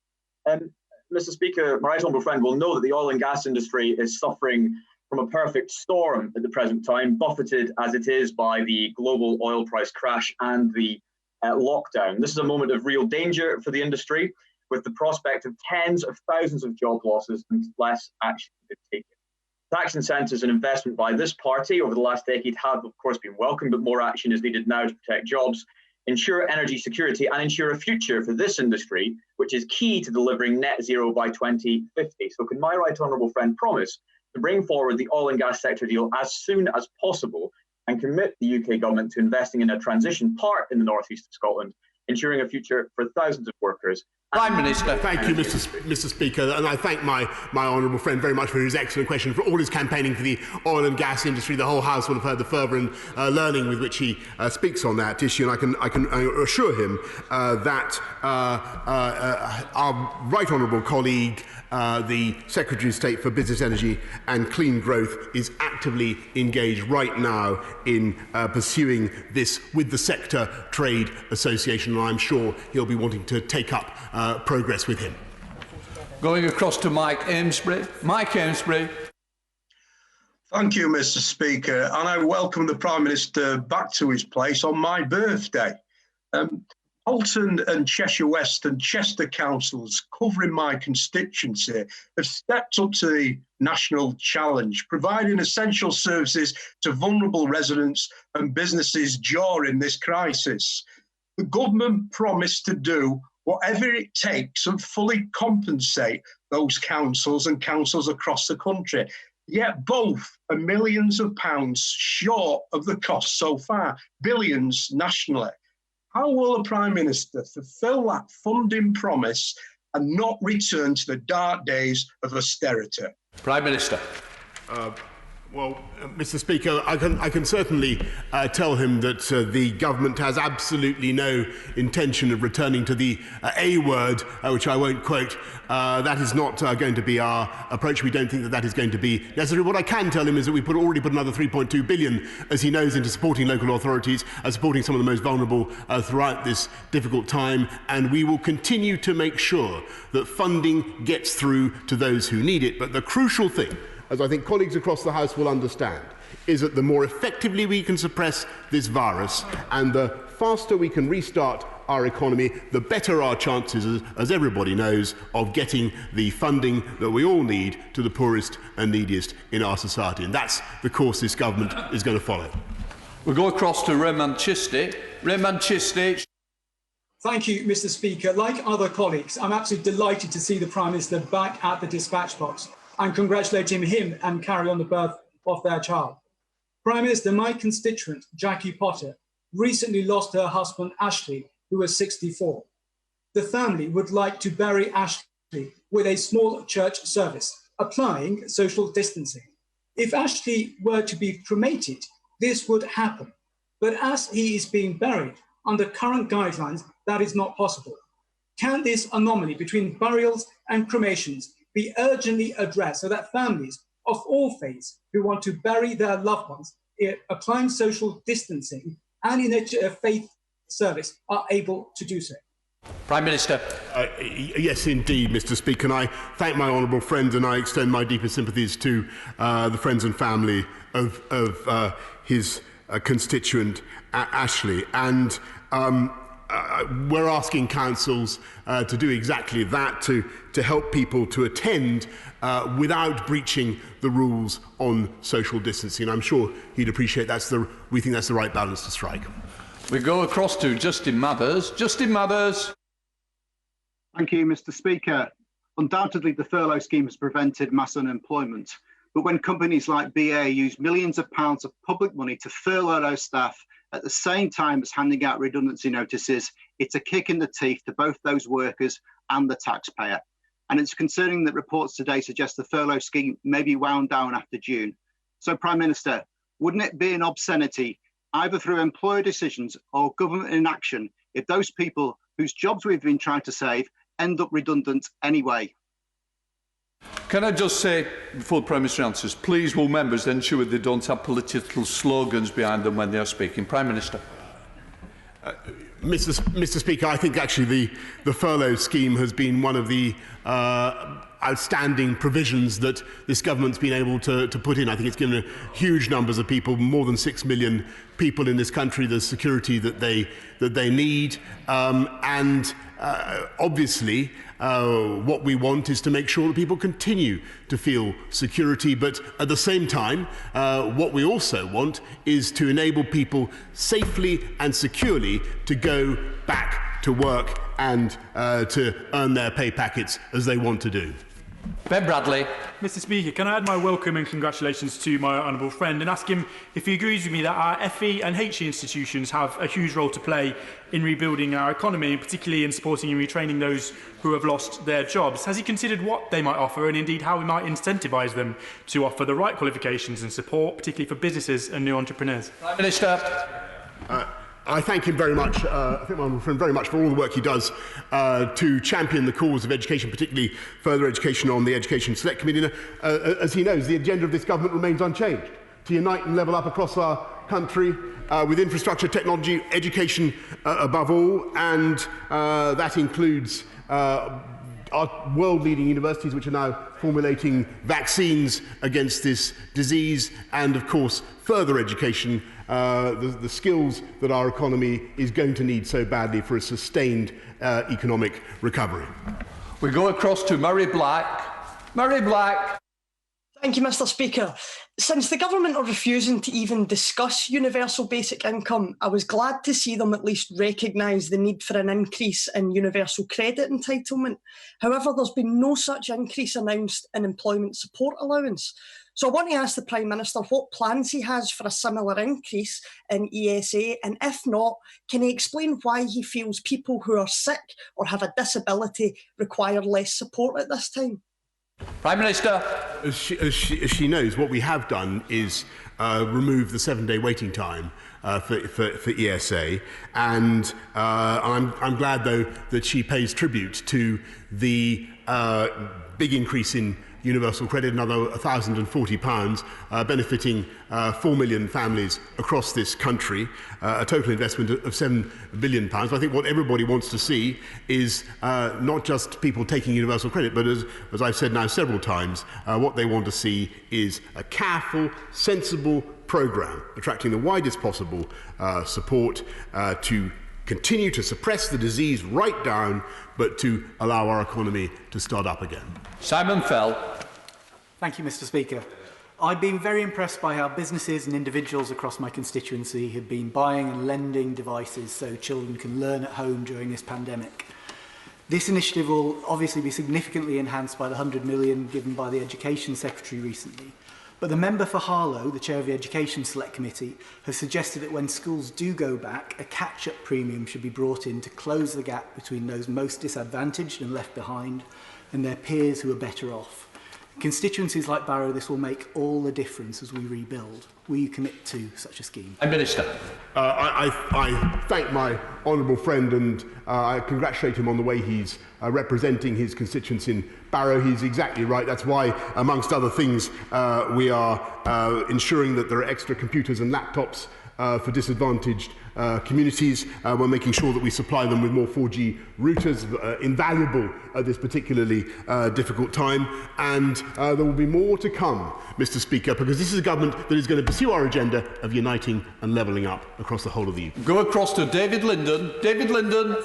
Mr. Speaker, my right honourable friend will know that the oil and gas industry is suffering from a perfect storm at the present time, buffeted as it is by the global oil price crash and the lockdown. This is a moment of real danger for the industry, with the prospect of tens of thousands of job losses unless action is taken. Tax incentives and investment by this party over the last decade have, of course, been welcome, but more action is needed now to protect jobs ensure energy security, and ensure a future for this industry, which is key to delivering net zero by 2050. So can my right honourable friend promise to bring forward the oil and gas sector deal as soon as possible and commit the UK government to investing in a transition part in the northeast of Scotland, ensuring a future for thousands of workers? Prime Minister. Thank you, Mr. Speaker, and I thank my honourable friend very much for his excellent question, for all his campaigning for the oil and gas industry. The whole House will have heard the fervour and learning with which he speaks on that issue, and I can assure him that our right honourable colleague, the Secretary of State for Business, Energy and Clean Growth, is actively engaged right now in pursuing this with the Sector Trade Association, and I'm sure he'll be wanting to take up progress with him. Going across to Mike Amesbury. Mike Amesbury. Thank you, Mr. Speaker, and I welcome the Prime Minister back to his place on my birthday. Alton and Cheshire West and Chester councils covering my constituency have stepped up to the national challenge, providing essential services to vulnerable residents and businesses during this crisis. The government promised to do whatever it takes and fully compensate those councils and councils across the country. Yet both are millions of pounds short of the cost so far, billions nationally. How will the Prime Minister fulfil that funding promise and not return to the dark days of austerity? Prime Minister. Well, Mr. Speaker, I can certainly tell him that the government has absolutely no intention of returning to the A word, which I won't quote. That is not going to be our approach. We don't think that is going to be necessary. What I can tell him is that we already put another 3.2 billion, as he knows, into supporting local authorities, supporting some of the most vulnerable throughout this difficult time, and we will continue to make sure that funding gets through to those who need it. But the crucial thing, as I think colleagues across the House will understand, is that the more effectively we can suppress this virus and the faster we can restart our economy, the better our chances, as everybody knows, of getting the funding that we all need to the poorest and neediest in our society. And that's the course this government is going to follow. We'll go across to Raymond Chistey. Raymond Chistey. Thank you, Mr. Speaker. Like other colleagues, I'm absolutely delighted to see the Prime Minister back at the dispatch box and congratulating him and Carrie on the birth of their child. Prime Minister, my constituent, Jackie Potter, recently lost her husband, Ashley, who was 64. The family would like to bury Ashley with a small church service, applying social distancing. If Ashley were to be cremated, this would happen. But as he is being buried, under current guidelines, that is not possible. Can this anomaly between burials and cremations be urgently addressed so that families of all faiths who want to bury their loved ones, applying social distancing and in a faith service, are able to do so? Prime Minister. Yes, indeed, Mr. Speaker. And I thank my honourable friend and I extend my deepest sympathies to the friends and family of his constituent, Ashley. And we're asking councils to do exactly that, to help people to attend without breaching the rules on social distancing. I'm sure he'd appreciate we think that's the right balance to strike. We go across to Justin Mathers. Justin Mathers. Thank you, Mr. Speaker. Undoubtedly, the furlough scheme has prevented mass unemployment. But when companies like BA use millions of pounds of public money to furlough those staff at the same time as handing out redundancy notices, it's a kick in the teeth to both those workers and the taxpayer. And it's concerning that reports today suggest the furlough scheme may be wound down after June. So, Prime Minister, wouldn't it be an obscenity, either through employer decisions or government inaction, if those people whose jobs we've been trying to save end up redundant anyway? Can I just say, before the Prime Minister answers, please will members ensure they don't have political slogans behind them when they are speaking. Prime Minister. Mr. Speaker, I think actually the furlough scheme has been one of the outstanding provisions that this government's been able to put in. I think it's given huge numbers of people, more than 6 million people in this country, the security that they need. Obviously, what we want is to make sure that people continue to feel security, but at the same time, what we also want is to enable people safely and securely to go back to work and to earn their pay packets as they want to do. Ben Bradley. Mr. Speaker, can I add my welcome and congratulations to my honourable friend and ask him if he agrees with me that our FE and HE institutions have a huge role to play in rebuilding our economy, and particularly in supporting and retraining those who have lost their jobs. Has he considered what they might offer and indeed how we might incentivise them to offer the right qualifications and support, particularly for businesses and new entrepreneurs? Prime Minister. I thank him very much, I think my friend very much for all the work he does to champion the cause of education, particularly further education on the Education Select Committee. As he knows, the agenda of this government remains unchanged, to unite and level up across our country with infrastructure, technology, education above all, and that includes our world-leading universities, which are now formulating vaccines against this disease, and of course further education, the skills that our economy is going to need so badly for a sustained economic recovery. We go across to Murray Black. Murray Black. Thank you, Mr. Speaker. Since the government are refusing to even discuss universal basic income, I was glad to see them at least recognise the need for an increase in universal credit entitlement. However, there's been no such increase announced in employment support allowance. So I want to ask the Prime Minister what plans he has for a similar increase in ESA, and if not, can he explain why he feels people who are sick or have a disability require less support at this time? Prime Minister. As she knows, what we have done is remove the 7-day waiting time for ESA, and I'm glad, though, that she pays tribute to the big increase in universal credit, another £1,040, benefiting 4 million families across this country, a total investment of £7 billion. I think what everybody wants to see is not just people taking universal credit, but as I've said now several times, what they want to see is a careful, sensible programme attracting the widest possible support to continue to suppress the disease right down, but to allow our economy to start up again. Simon Fell. Thank you, Mr. Speaker. I've been very impressed by how businesses and individuals across my constituency have been buying and lending devices so children can learn at home during this pandemic. This initiative will obviously be significantly enhanced by the £100 million given by the Education Secretary recently. But the member for Harlow, the chair of the Education Select Committee, has suggested that when schools do go back, a catch-up premium should be brought in to close the gap between those most disadvantaged and left behind and their peers who are better off. Constituencies like Barrow, this will make all the difference as we rebuild. Will you commit to such a scheme? Minister. I thank my honourable friend and I congratulate him on the way he's representing his constituents in Barrow. He's exactly right. That's why, amongst other things, we are ensuring that there are extra computers and laptops for disadvantaged communities. We're making sure that we supply them with more 4G routers, invaluable at this particularly difficult time. And there will be more to come, Mr. Speaker, because this is a government that is going to pursue our agenda of uniting and levelling up across the whole of the UK. Go across to David Linden. David Linden.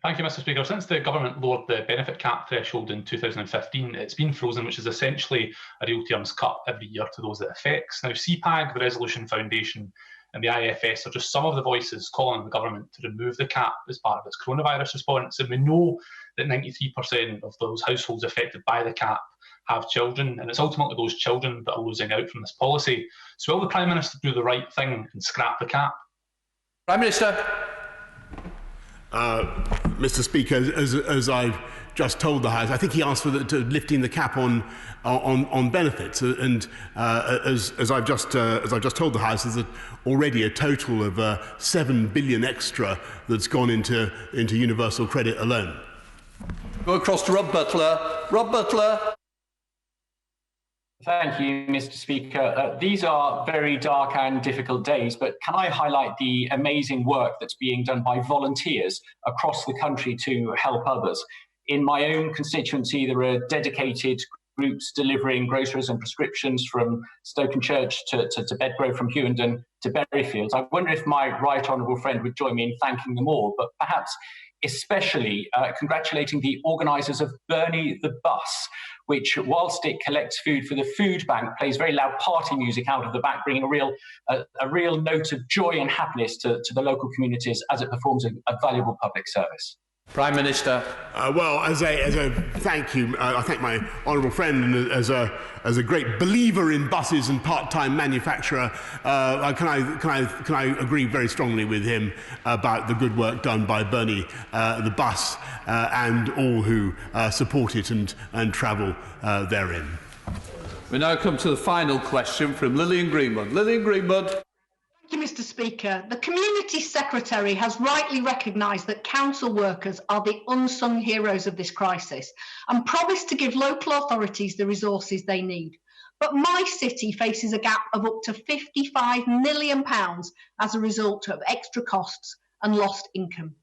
Thank you, Mr. Speaker. Since the government lowered the benefit cap threshold in 2015, it's been frozen, which is essentially a real terms cut every year to those it affects. Now, CPAG, the Resolution Foundation, and the IFS are just some of the voices calling on the government to remove the cap as part of its coronavirus response. And we know that 93% of those households affected by the cap have children, and it's ultimately those children that are losing out from this policy. So will the Prime Minister do the right thing and scrap the cap? Prime Minister. Mr. Speaker, as I've just told the House, I think he asked for lifting the cap on benefits, and as I've just told the House, there's already a total of £7 billion extra that's gone into universal credit alone. Go across to Rob Butler. Rob Butler. Thank you, Mr. Speaker. These are very dark and difficult days, but can I highlight the amazing work that's being done by volunteers across the country to help others? In my own constituency, there are dedicated groups delivering groceries and prescriptions from Stoke-on-Church to Bedgrove, from Hewenden to Berryfields. I wonder if my right honourable friend would join me in thanking them all, but perhaps especially congratulating the organisers of Bernie the Bus, which, whilst it collects food for the food bank, plays very loud party music out of the back, bringing a real note of joy and happiness to the local communities as it performs a valuable public service. Prime Minister. Well, as a thank you, I thank my honourable friend, and as a great believer in buses and part-time manufacturer, can I agree very strongly with him about the good work done by Bernie the Bus and all who support it and travel therein. We now come to the final question from Lillian Greenwood. Lillian Greenwood. Thank you, Mr. Speaker. The Community Secretary has rightly recognised that council workers are the unsung heroes of this crisis and promised to give local authorities the resources they need. But my city faces a gap of up to £55 million as a result of extra costs and lost income.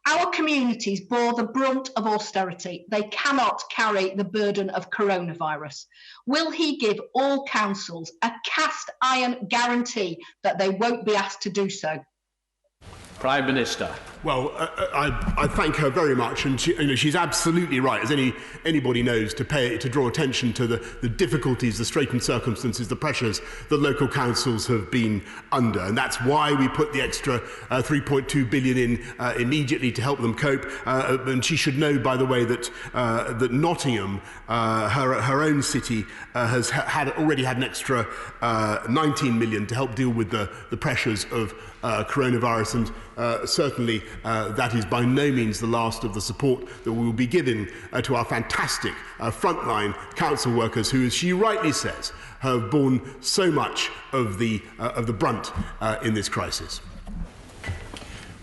Our communities bore the brunt of austerity. They cannot carry the burden of coronavirus. Will he give all councils a cast iron guarantee that they won't be asked to do so? Prime Minister. Well, I thank her very much, and she's absolutely right, as anybody knows, to draw attention to the difficulties, the straitened circumstances, the pressures that local councils have been under, and that's why we put the extra 3.2 billion in immediately to help them cope. And she should know, by the way, that that Nottingham, her own city, has already had an extra 19 million to help deal with the pressures of coronavirus, and certainly that is by no means the last of the support that we will be giving to our fantastic frontline council workers who, as she rightly says, have borne so much of the brunt in this crisis.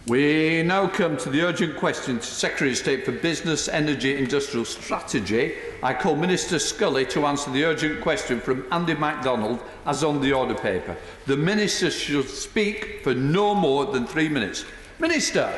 We now come to the urgent question to Secretary of State for Business, Energy, Industrial Strategy. I call Minister Scully to answer the urgent question from Andy MacDonald as on the order paper. The Minister should speak for no more than 3 minutes. Minister.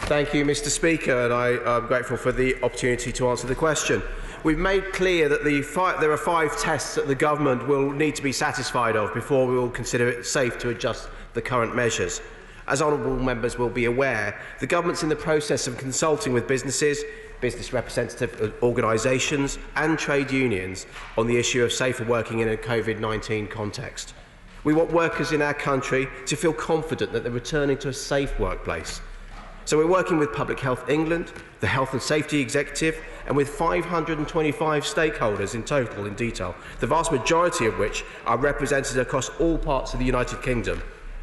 Thank you, Mr. Speaker, and I'm grateful for the opportunity to answer the question. We've made clear that there are 5 tests that the government will need to be satisfied of before we will consider it safe to adjust the current measures. As honourable members will be aware, the government's in the process of consulting with businesses, business representative organisations and trade unions on the issue of safer working in a COVID-19 context. We want workers in our country to feel confident that they're returning to a safe workplace. So we're working with Public Health England, the Health and Safety Executive, and with 525 stakeholders in total in detail, the vast majority of which are represented across all parts of the United Kingdom.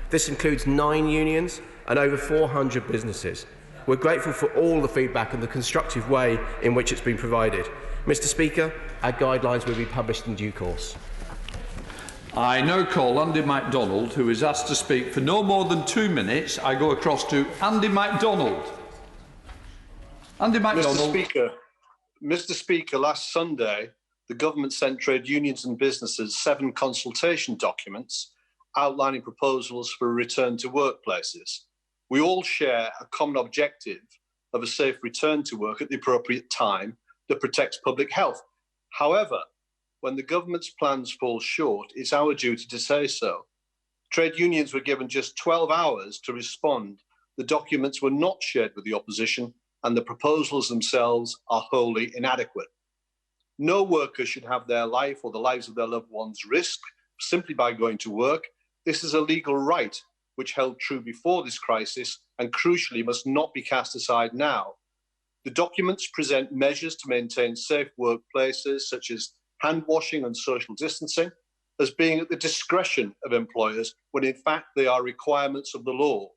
This includes 9 unions and over 400 businesses. We're grateful for all the feedback and the constructive way in which it's been provided. Mr. Speaker, our guidelines will be published in due course. I now call Andy MacDonald, who is asked to speak for no more than 2 minutes. I go across to Andy MacDonald. Andy MacDonald. Mr. Speaker, last Sunday, the government sent trade unions and businesses 7 consultation documents outlining proposals for a return to workplaces. We all share a common objective of a safe return to work at the appropriate time that protects public health. However, when the government's plans fall short, it's our duty to say so. Trade unions were given just 12 hours to respond. The documents were not shared with the opposition, and the proposals themselves are wholly inadequate. No worker should have their life or the lives of their loved ones risked simply by going to work. This is a legal right which held true before this crisis and crucially must not be cast aside now. The documents present measures to maintain safe workplaces such as hand washing and social distancing as being at the discretion of employers when in fact they are requirements of the law.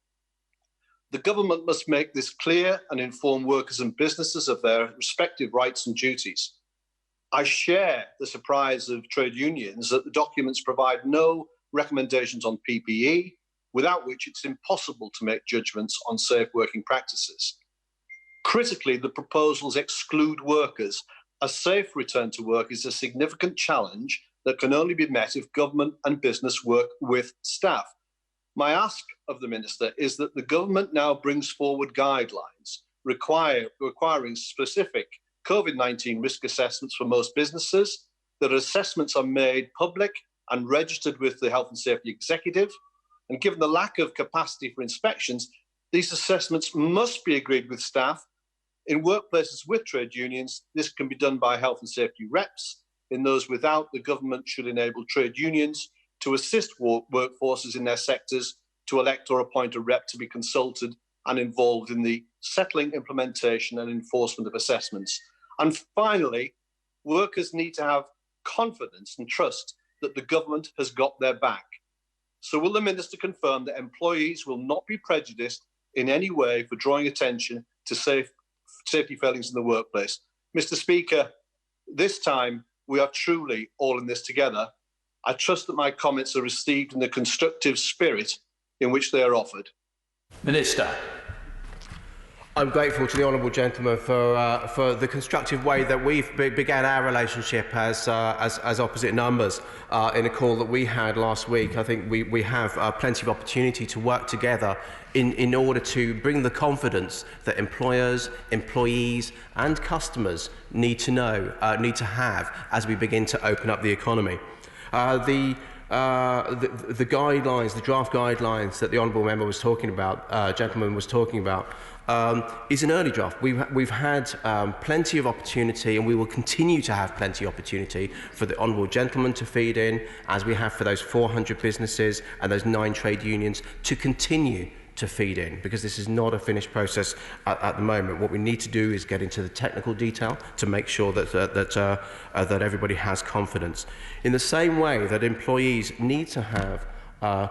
The government must make this clear and inform workers and businesses of their respective rights and duties. I share the surprise of trade unions that the documents provide no recommendations on PPE, without which it's impossible to make judgments on safe working practices. Critically, the proposals exclude workers. A safe return to work is a significant challenge that can only be met if government and business work with staff. My ask of the Minister is that the government now brings forward guidelines requiring specific COVID-19 risk assessments for most businesses. That assessments are made public and registered with the Health and Safety Executive. And given the lack of capacity for inspections, these assessments must be agreed with staff. In workplaces with trade unions, this can be done by health and safety reps. In those without, the government should enable trade unions to assist workforces in their sectors to elect or appoint a rep to be consulted and involved in the settling, implementation and enforcement of assessments. And finally, workers need to have confidence and trust that the government has got their back. So will the Minister confirm that employees will not be prejudiced in any way for drawing attention to safety failings in the workplace? Mr. Speaker, this time we are truly all in this together. I trust that my comments are received in the constructive spirit in which they are offered. Minister. I'm grateful to the honourable gentleman for the constructive way that we've began our relationship as opposite numbers in a call that we had last week. I think we have plenty of opportunity to work together in order to bring the confidence that employers, employees and customers need to have as we begin to open up the economy. The guidelines, the draft guidelines that the honourable member was talking about, gentleman was talking about, is an early draft. We've had plenty of opportunity, and we will continue to have plenty of opportunity for the honourable gentleman to feed in, as we have for those 400 businesses and those 9 trade unions, to continue to feed in, because this is not a finished process at the moment. What we need to do is get into the technical detail to make sure that everybody has confidence. In the same way that employees need to have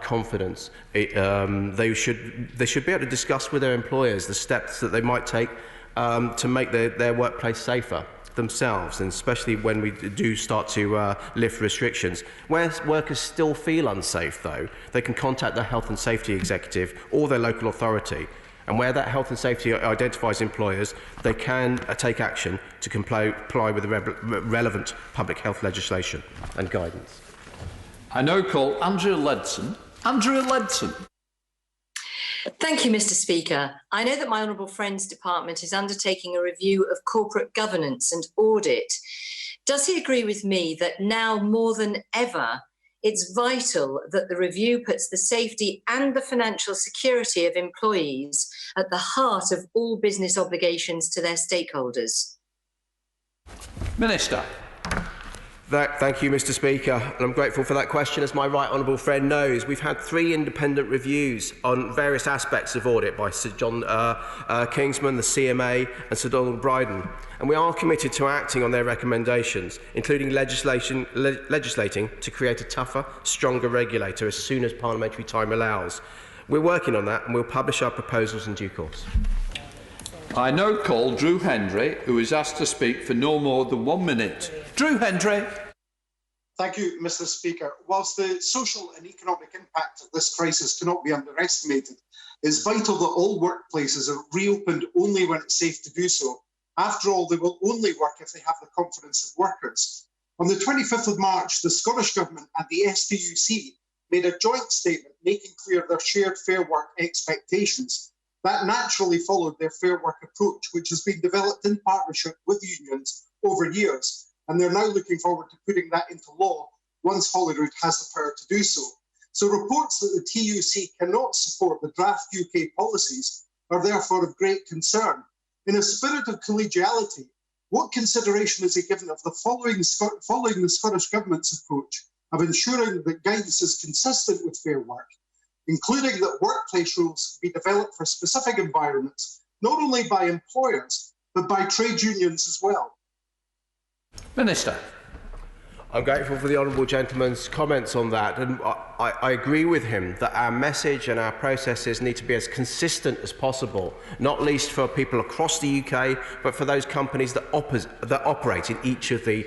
confidence, they should be able to discuss with their employers the steps that they might take to make their workplace safer themselves, and especially when we do start to lift restrictions. Where workers still feel unsafe, though, they can contact their health and safety executive or their local authority, and where that health and safety identifies employers, they can take action to comply with the relevant public health legislation and guidance. I now call Andrea Ledson. Andrea Ledson. Thank you, Mr. Speaker. I know that my honourable friend's department is undertaking a review of corporate governance and audit. Does he agree with me that now more than ever, it's vital that the review puts the safety and the financial security of employees at the heart of all business obligations to their stakeholders? Minister. Thank you, Mr. Speaker, and I'm grateful for that question. As my right honourable friend knows, we've had 3 independent reviews on various aspects of audit by Sir John Kingsman, the CMA and Sir Donald Bryden, and we are committed to acting on their recommendations, including legislating to create a tougher, stronger regulator as soon as parliamentary time allows. We're working on that, and we'll publish our proposals in due course. I now call Drew Hendry, who is asked to speak for no more than 1 minute. Drew Hendry. Thank you, Mr. Speaker. Whilst the social and economic impact of this crisis cannot be underestimated, it's vital that all workplaces are reopened only when it's safe to do so. After all, they will only work if they have the confidence of workers. On the 25th of March, the Scottish Government and the STUC made a joint statement making clear their shared fair work expectations. That naturally followed their fair work approach, which has been developed in partnership with unions over years, and they're now looking forward to putting that into law once Holyrood has the power to do so. So reports that the TUC cannot support the draft UK policies are therefore of great concern. In a spirit of collegiality, what consideration is he given of the following the Scottish Government's approach of ensuring that guidance is consistent with fair work, including that workplace rules be developed for specific environments, not only by employers, but by trade unions as well? Minister. I'm grateful for the honourable gentleman's comments on that, and I agree with him that our message and our processes need to be as consistent as possible, not least for people across the UK, but for those companies that operate in each of the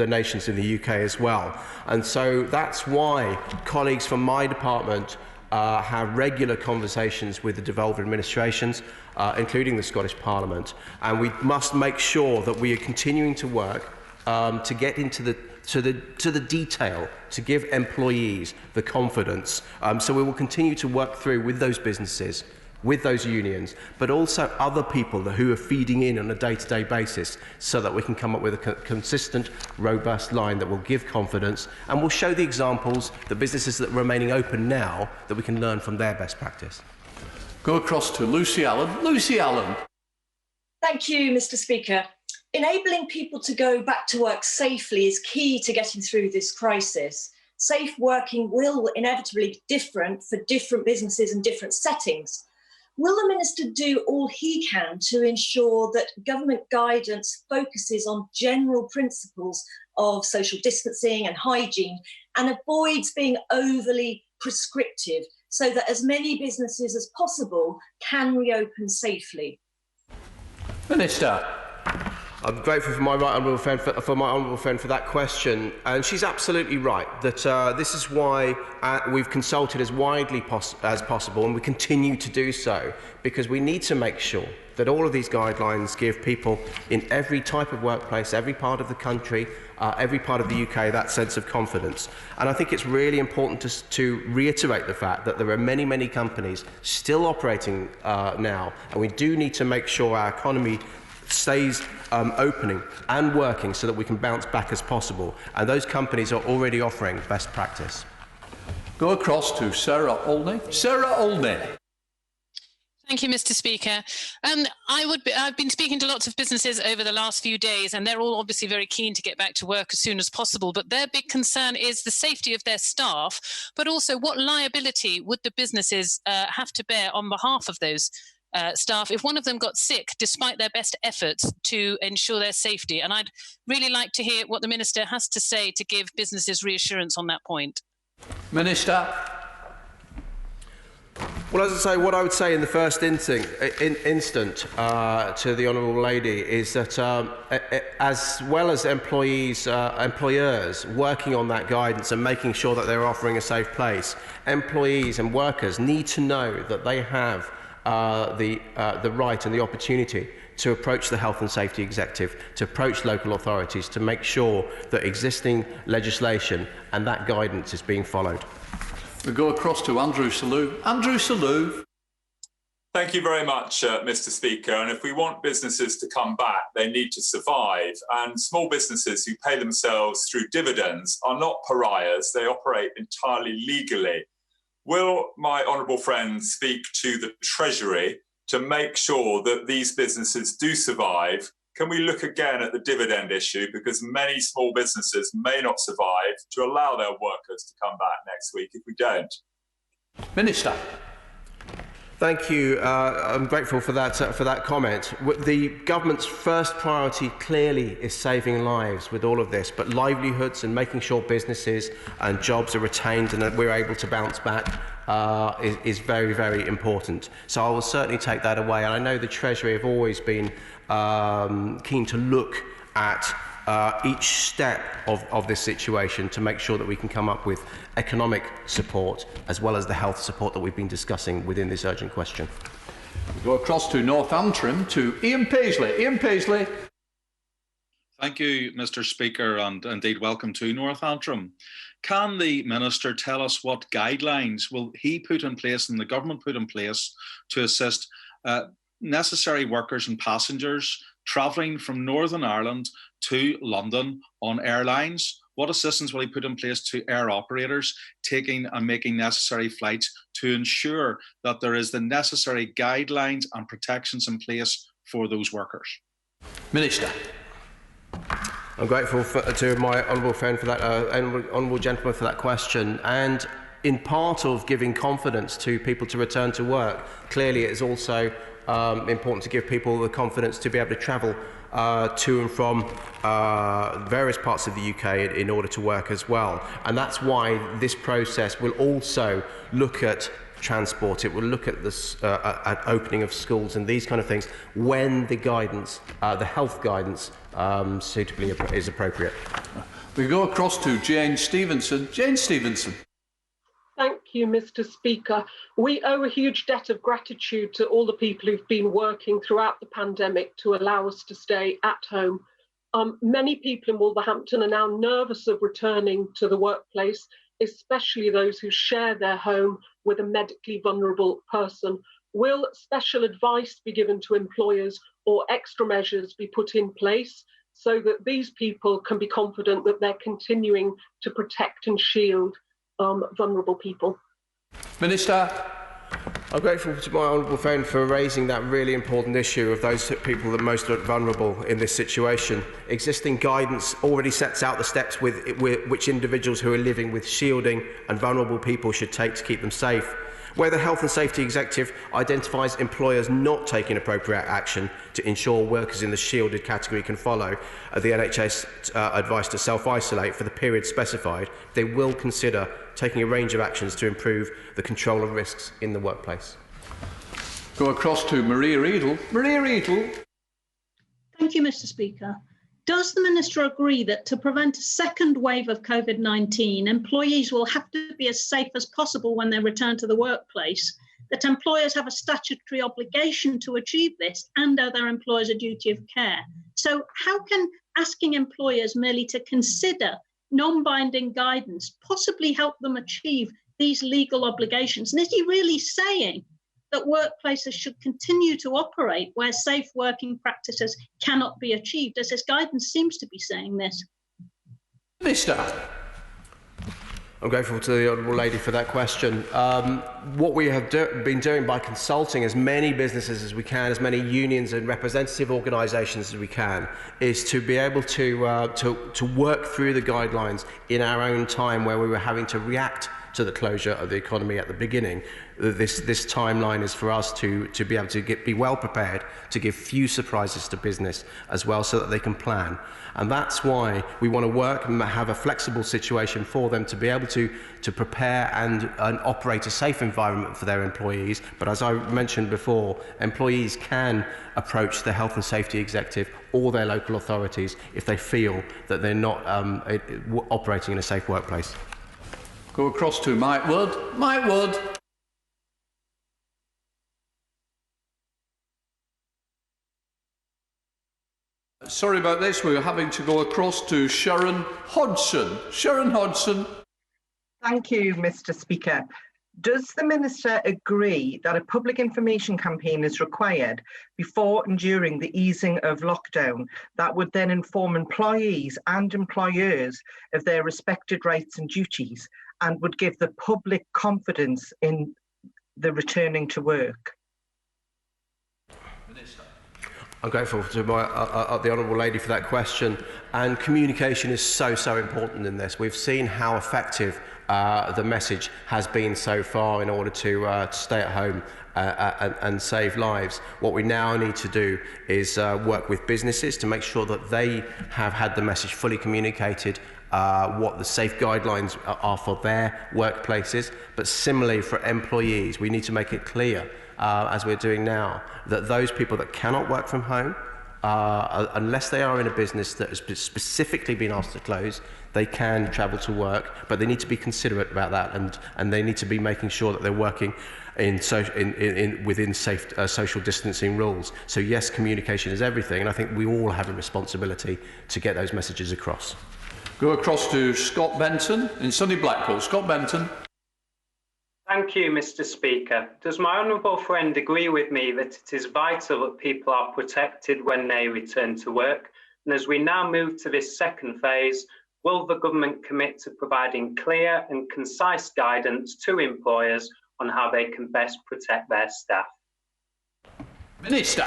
nations in the UK as well. And so that's why colleagues from my department have regular conversations with the devolved administrations, including the Scottish Parliament, and we must make sure that we are continuing to work to get into the detail, to give employees the confidence. So we will continue to work through with those businesses with those unions, but also other people who are feeding in on a day-to-day basis, so that we can come up with a consistent, robust line that will give confidence and will show the examples, the businesses that are remaining open now, that we can learn from their best practice. Go across to Lucy Allen. Lucy Allen. Thank you, Mr. Speaker. Enabling people to go back to work safely is key to getting through this crisis. Safe working will inevitably be different for different businesses and different settings. Will the Minister do all he can to ensure that government guidance focuses on general principles of social distancing and hygiene and avoids being overly prescriptive, so that as many businesses as possible can reopen safely? Minister. I'm grateful for my honourable friend for that question, and she's absolutely right that this is why we've consulted as widely as possible, and we continue to do so, because we need to make sure that all of these guidelines give people in every type of workplace, every part of the country, every part of the UK, that sense of confidence. And I think it's really important to reiterate the fact that there are many, many companies still operating now, and we do need to make sure our economy stays opening and working so that we can bounce back as possible. And those companies are already offering best practice. Go across to Sarah Olney. Sarah Olney. Thank you, Mr. Speaker. I've been speaking to lots of businesses over the last few days, and they're all obviously very keen to get back to work as soon as possible. But their big concern is the safety of their staff, but also what liability would the businesses have to bear on behalf of those staff if one of them got sick despite their best efforts to ensure their safety. And I'd really like to hear what the Minister has to say to give businesses reassurance on that point. Minister. Well, as I say, what I would say in the first instant to the Honourable Lady is that as well as employers working on that guidance and making sure that they're offering a safe place, employees and workers need to know that they have the right and the opportunity to approach the Health and Safety Executive, to approach local authorities, to make sure that existing legislation and that guidance is being followed. We go across to Andrew Selous. Andrew Selous. Thank you very much, Mr. Speaker. And if we want businesses to come back, they need to survive. And small businesses who pay themselves through dividends are not pariahs. They operate entirely legally. Will my honourable friend speak to the Treasury to make sure that these businesses do survive? Can we look again at the dividend issue, because many small businesses may not survive, to allow their workers to come back next week if we don't? Minister. Thank you. I'm grateful for that comment. The government's first priority clearly is saving lives with all of this, but livelihoods and making sure businesses and jobs are retained and that we're able to bounce back is very, very important. So I will certainly take that away. And I know the Treasury have always been keen to look at each step of this situation to make sure that we can come up with economic support as well as the health support that we've been discussing within this urgent question. We go across to North Antrim to Ian Paisley. Ian Paisley. Thank you, Mr. Speaker, and indeed welcome to North Antrim. Can the Minister tell us what guidelines will he put in place and the government put in place to assist necessary workers and passengers travelling from Northern Ireland to London on airlines? What assistance will he put in place to air operators taking and making necessary flights to ensure that there is the necessary guidelines and protections in place for those workers? Minister. I'm grateful to my honourable friend for that, honourable gentleman for that question. And in part of giving confidence to people to return to work, clearly it is also important to give people the confidence to be able to travel to and from various parts of the UK in order to work as well. And that's why this process will also look at transport. It will look at this at opening of schools and these kind of things when the guidance, the health guidance, suitably is appropriate. We go across to Jane Stevenson. Jane Stevenson. Thank you, Mr. Speaker. We owe a huge debt of gratitude to all the people who've been working throughout the pandemic to allow us to stay at home. Many people in Wolverhampton are now nervous of returning to the workplace, especially those who share their home with a medically vulnerable person. Will special advice be given to employers or extra measures be put in place so that these people can be confident that they're continuing to protect and shield vulnerable people? Minister. I'm grateful to my honourable friend for raising that really important issue of those people that are most vulnerable in this situation. Existing guidance already sets out the steps which individuals who are living with shielding and vulnerable people should take to keep them safe. Where the Health and Safety Executive identifies employers not taking appropriate action to ensure workers in the shielded category can follow the NHS advice to self-isolate for the period specified, they will consider taking a range of actions to improve the control of risks in the workplace. Go across to Maria Riedel. Maria Riedel. Thank you, Mr. Speaker. Does the Minister agree that to prevent a second wave of COVID-19, employees will have to be as safe as possible when they return to the workplace, that employers have a statutory obligation to achieve this and owe their employers a duty of care? So how can asking employers merely to consider non-binding guidance possibly help them achieve these legal obligations? And is he really saying that workplaces should continue to operate where safe working practices cannot be achieved, as his guidance seems to be saying this? Minister. I'm grateful to the Honourable Lady for that question. What we have been doing by consulting as many businesses as we can, as many unions and representative organisations as we can, is to be able to work through the guidelines in our own time where we were having to react to the closure of the economy at the beginning. This timeline is for us to be able to be well prepared to give few surprises to business as well, so that they can plan. And that's why we want to work and have a flexible situation for them to be able to prepare and operate a safe environment for their employees. But as I mentioned before, employees can approach the Health and Safety Executive or their local authorities if they feel that they're not operating in a safe workplace. Go across to Mike Wood. Mike Wood. Sorry about this, we're having to go across to Sharon Hodgson. Sharon Hodgson. Thank you, Mr. Speaker. Does the Minister agree that a public information campaign is required before and during the easing of lockdown that would then inform employees and employers of their respected rights and duties, and would give the public confidence in the returning to work? I'm grateful to the Honourable Lady for that question. And communication is so important in this. We've seen how effective the message has been so far in order to stay at home and save lives. What we now need to do is work with businesses to make sure that they have had the message fully communicated, what the safe guidelines are for their workplaces. But similarly for employees, we need to make it clear, as we're doing now, that those people that cannot work from home, unless they are in a business that has specifically been asked to close, they can travel to work, but they need to be considerate about that, and they need to be making sure that they're working within safe social distancing rules. So yes, communication is everything, and I think we all have a responsibility to get those messages across. Go across to Scott Benton in sunny Blackpool. Scott Benton. Thank you, Mr. Speaker. Does my honourable friend agree with me that it is vital that people are protected when they return to work? And as we now move to this second phase, will the government commit to providing clear and concise guidance to employers on how they can best protect their staff? Minister.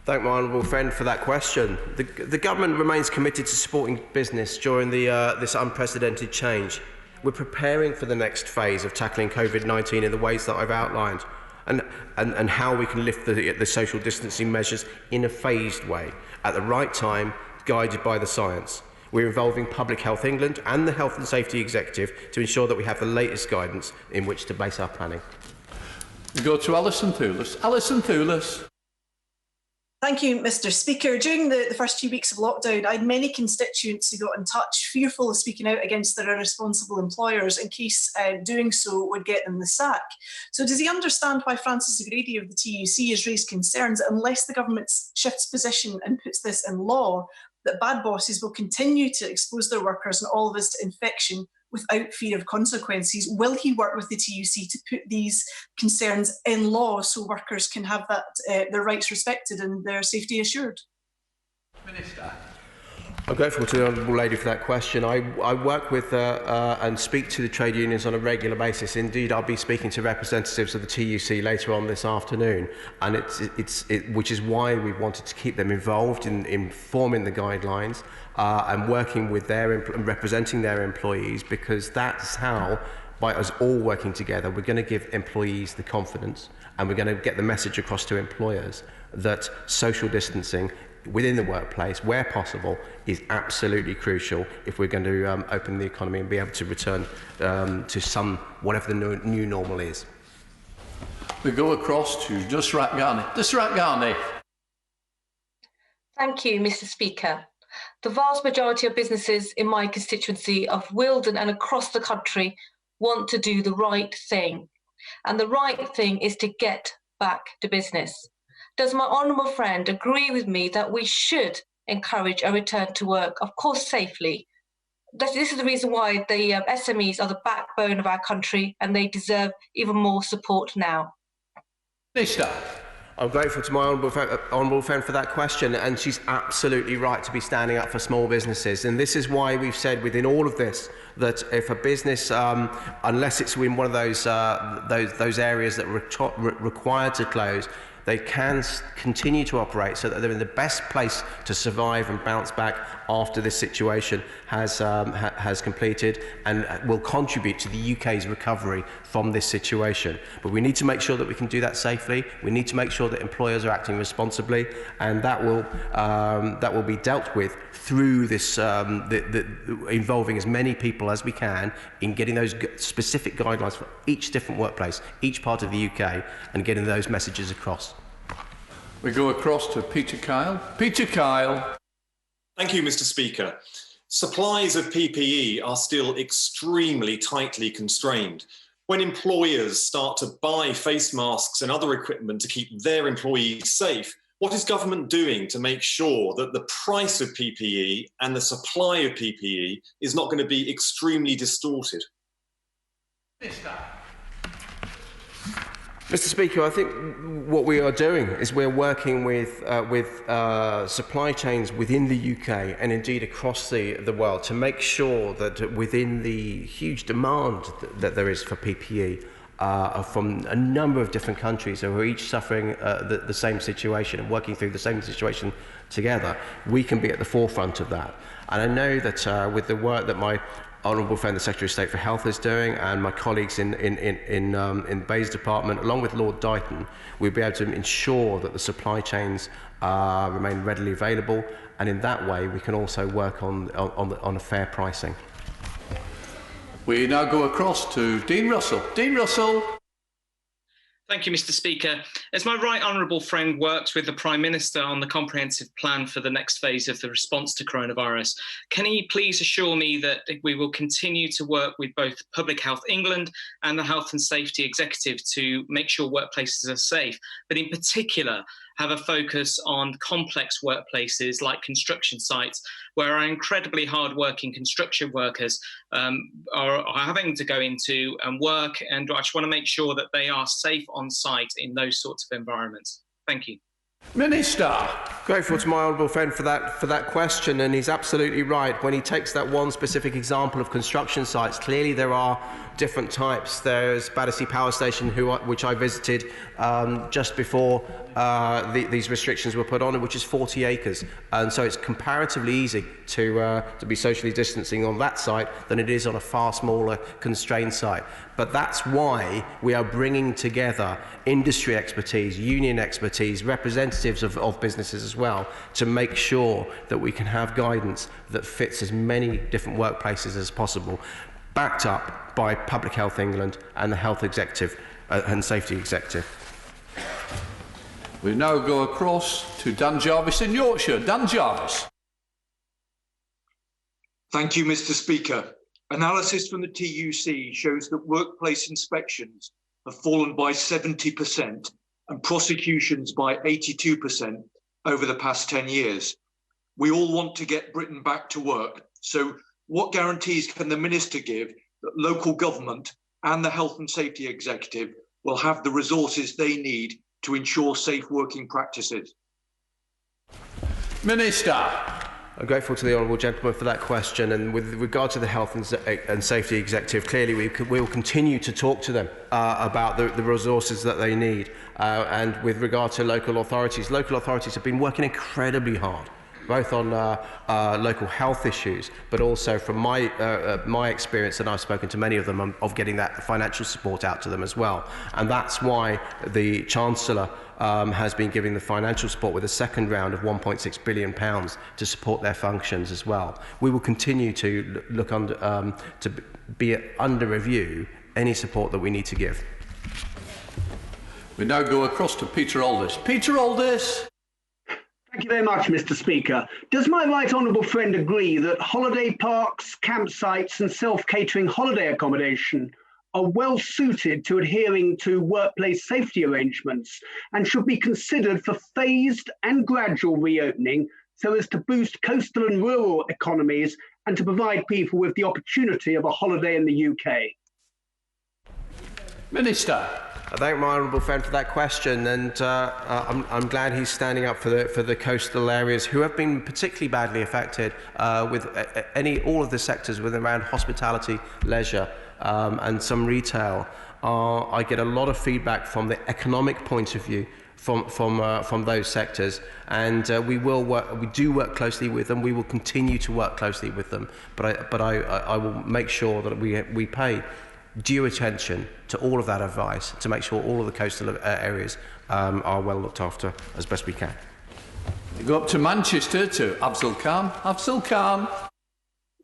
Thank my honourable friend for that question. The government remains committed to supporting business during this unprecedented change. We're preparing for the next phase of tackling COVID-19 in the ways that I've outlined, and how we can lift the social distancing measures in a phased way, at the right time, guided by the science. We're involving Public Health England and the Health and Safety Executive to ensure that we have the latest guidance in which to base our planning. We go to Alison Thewlis. Alison Thewlis. Thank you, Mr. Speaker. During the first 2 weeks of lockdown, I had many constituents who got in touch, fearful of speaking out against their irresponsible employers in case doing so would get them the sack. So does he understand why Francis O'Grady of the TUC has raised concerns that unless the government shifts position and puts this in law, that bad bosses will continue to expose their workers and all of us to infection without fear of consequences. Will he work with the TUC to put these concerns in law so workers can have that their rights respected and their safety assured? Minister. I'm grateful to the Honourable Lady for that question. I work with and speak to the trade unions on a regular basis. Indeed, I'll be speaking to representatives of the TUC later on this afternoon, and which is why we wanted to keep them involved in forming the guidelines and working with and representing their employees, because that's how, by us all working together, we're going to give employees the confidence, and we're going to get the message across to employers that social distancing within the workplace, where possible, is absolutely crucial if we're going to open the economy and be able to return to whatever the new normal is. We go across to Nusrat Ghani. Nusrat Ghani. Thank you, Mr. Speaker. The vast majority of businesses in my constituency of Wilden and across the country want to do the right thing. And the right thing is to get back to business. Does my honourable friend agree with me that we should encourage a return to work, of course safely? This is the reason why the SMEs are the backbone of our country, and they deserve even more support now. Minister. I'm grateful to my honourable friend for that question, and she's absolutely right to be standing up for small businesses. And this is why we've said within all of this that if a business, unless it's in one of those areas that are required to close, they can continue to operate so that they're in the best place to survive and bounce back after this situation has completed, and will contribute to the UK's recovery from this situation. But we need to make sure that we can do that safely. We need to make sure that employers are acting responsibly, and that will be dealt with through this, involving as many people as we can in getting those specific guidelines for each different workplace, each part of the UK, and getting those messages across. We go across to Peter Kyle. Peter Kyle. Thank you, Mr. Speaker. Supplies of PPE are still extremely tightly constrained. When employers start to buy face masks and other equipment to keep their employees safe, what is government doing to make sure that the price of PPE and the supply of PPE is not going to be extremely distorted? Mr. Speaker, I think what we are doing is we're working with supply chains within the UK and indeed across the world to make sure that within the huge demand that there is for PPE from a number of different countries who are each suffering the same situation and working through the same situation together, we can be at the forefront of that. And I know that with the work that my honourable friend, the Secretary of State for Health, is doing, and my colleagues in Bay's department, along with Lord Dighton, we'll be able to ensure that the supply chains remain readily available, and in that way we can also work on a fair pricing. We now go across to Dean Russell. Dean Russell. Thank you, Mr. Speaker. As my right honourable friend works with the Prime Minister on the comprehensive plan for the next phase of the response to coronavirus, can he please assure me that we will continue to work with both Public Health England and the Health and Safety Executive to make sure workplaces are safe, but in particular have a focus on complex workplaces like construction sites, where our incredibly hard-working construction workers are having to go into and work, and I just want to make sure that they are safe on site in those sorts of environments. Thank you. Minister. Grateful to my honourable friend for that question, and he's absolutely right. When he takes that one specific example of construction sites, clearly there are different types. There's Battersea Power Station, which I visited just before these restrictions were put on, which is 40 acres, and so it's comparatively easy to be socially distancing on that site than it is on a far smaller constrained site. But that's why we are bringing together industry expertise, union expertise, representatives of businesses as well, to make sure that we can have guidance that fits as many different workplaces as possible, backed up by Public Health England and the Health Executive and Safety Executive. We now go across to Dan Jarvis in Yorkshire. Dan Jarvis. Thank you, Mr. Speaker. Analysis from the TUC shows that workplace inspections have fallen by 70% and prosecutions by 82% over the past 10 years. We all want to get Britain back to work. So What guarantees can the Minister give that local government and the Health and Safety Executive will have the resources they need to ensure safe working practices? Minister. I'm grateful to the honourable gentleman for that question, and with regard to the Health and Safety Executive, clearly we will continue to talk to them about the resources that they need. And with regard to local authorities have been working incredibly hard, both on local health issues, but also from my experience, and I've spoken to many of them, of getting that financial support out to them as well. And that's why the Chancellor has been giving the financial support with a second round of £1.6 billion to support their functions as well. We will continue to look under, to be under review any support that we need to give. We now go across to Peter Aldis. Peter Aldis. Thank you very much, Mr. Speaker. Does my right honourable friend agree that holiday parks, campsites and self-catering holiday accommodation are well suited to adhering to workplace safety arrangements and should be considered for phased and gradual reopening so as to boost coastal and rural economies and to provide people with the opportunity of a holiday in the UK? Minister. I thank my honourable friend for that question, and I'm glad he's standing up for the coastal areas who have been particularly badly affected with all of the sectors within around hospitality, leisure, and some retail. I get a lot of feedback from the economic point of view from those sectors, and we do work closely with them. We will continue to work closely with them, but I will make sure that we pay due attention to all of that advice to make sure all of the coastal areas are well looked after as best we can. We go up to Manchester to Afzal Khan. Afzal Khan.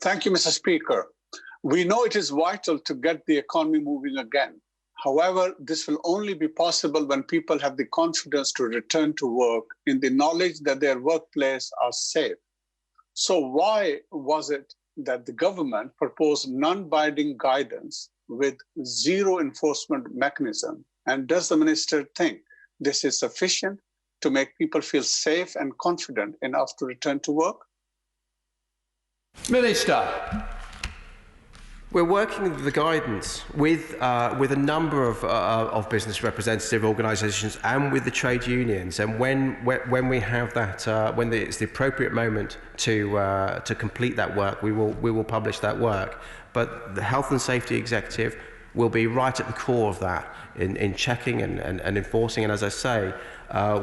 Thank you, Mr. Speaker. We know it is vital to get the economy moving again. However, this will only be possible when people have the confidence to return to work in the knowledge that their workplace are safe. So why was it that the government proposed non-binding guidance with zero enforcement mechanism? And does the minister think this is sufficient to make people feel safe and confident enough to return to work? Minister. We're working with the guidance with a number of business representative organisations and with the trade unions. And when we have that, when it's the appropriate moment to complete that work, we will publish that work. But the Health and Safety Executive will be right at the core of that in checking and enforcing. And as I say,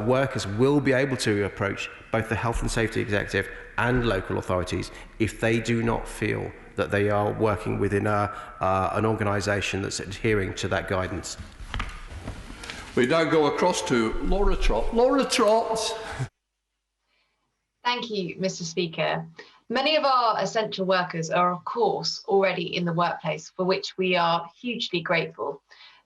workers will be able to approach both the Health and Safety Executive and local authorities if they do not feel that they are working within an organisation that's adhering to that guidance. We now go across to Laura Trott. Laura Trott. Thank you, Mr. Speaker. Many of our essential workers are, of course, already in the workplace, for which we are hugely grateful.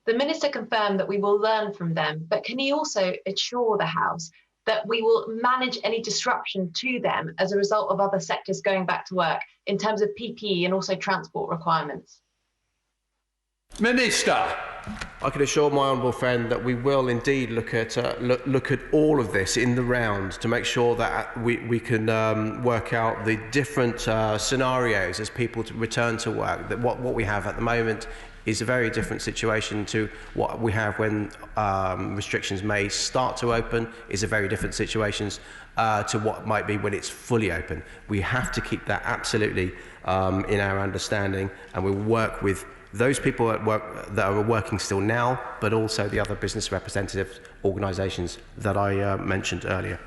The Minister confirmed that we will learn from them, but can he also assure the House that we will manage any disruption to them as a result of other sectors going back to work in terms of PPE and also transport requirements? Minister. I can assure my honourable friend that we will indeed look at all of this in the round to make sure that we can work out the different scenarios as people return to work. That what we have at the moment is a very different situation to what we have when restrictions may start to open, is a very different situation to what might be when it's fully open. We have to keep that absolutely in our understanding, and we'll work with those people at work that are working still now, but also the other business representative organisations that I mentioned earlier.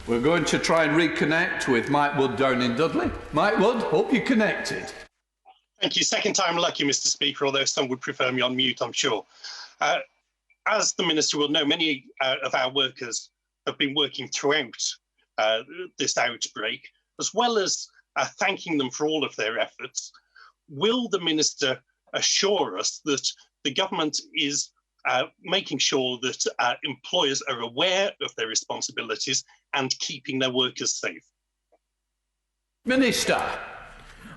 We're going to try and reconnect with Mike Wood down in Dudley. Mike Wood, hope you're connected. Thank you. Second time lucky, Mr. Speaker, although some would prefer me on mute, I'm sure. As the Minister will know, many of our workers have been working throughout this outbreak, as well as thanking them for all of their efforts. Will the Minister assure us that the government is making sure that employers are aware of their responsibilities and keeping their workers safe? Minister.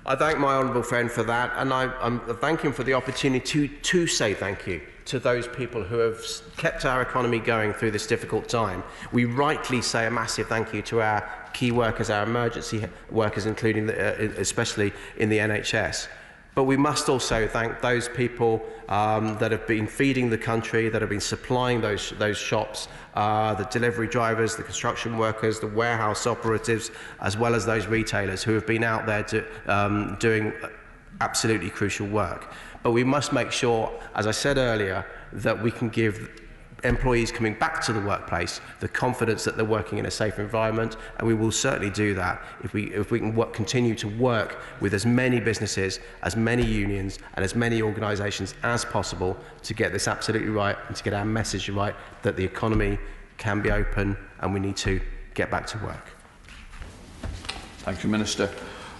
I thank my honourable friend for that, and I thank him for the opportunity to say thank you to those people who have kept our economy going through this difficult time. We rightly say a massive thank you to our key workers, our emergency workers, including especially in the NHS. But we must also thank those people that have been feeding the country, that have been supplying those shops, the delivery drivers, the construction workers, the warehouse operatives, as well as those retailers who have been out there doing absolutely crucial work. But we must make sure, as I said earlier, that we can give employees coming back to the workplace the confidence that they're working in a safe environment, and we will certainly do that if we can continue to work with as many businesses, as many unions and as many organisations as possible to get this absolutely right and to get our message right that the economy can be open and we need to get back to work. Thank you, Minister.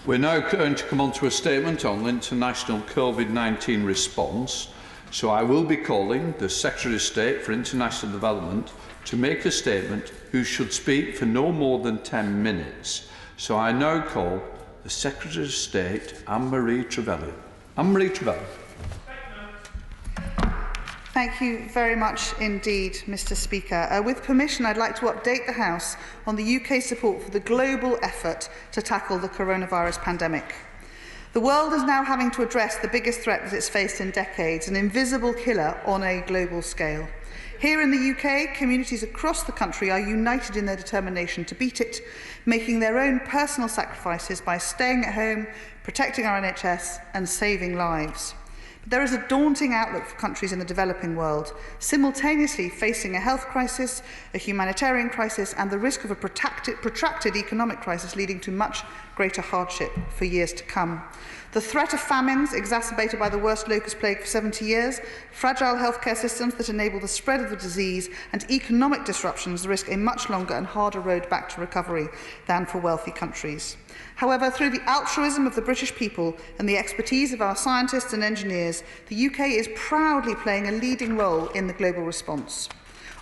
We're now going to come on to a statement on the international COVID-19 response. So I will be calling the Secretary of State for International Development to make a statement, who should speak for no more than 10 minutes. So I now call the Secretary of State, Anne-Marie Trevelyan. Anne-Marie Trevelyan. Thank you very much indeed, Mr. Speaker. With permission, I'd like to update the House on the UK support for the global effort to tackle the coronavirus pandemic. The world is now having to address the biggest threat that it's faced in decades, an invisible killer on a global scale. Here in the UK, communities across the country are united in their determination to beat it, making their own personal sacrifices by staying at home, protecting our NHS and saving lives. There is a daunting outlook for countries in the developing world, simultaneously facing a health crisis, a humanitarian crisis, and the risk of a protracted economic crisis leading to much greater hardship for years to come. The threat of famines, exacerbated by the worst locust plague for 70 years, fragile healthcare systems that enable the spread of the disease, and economic disruptions risk a much longer and harder road back to recovery than for wealthy countries. However, through the altruism of the British people and the expertise of our scientists and engineers, the UK is proudly playing a leading role in the global response.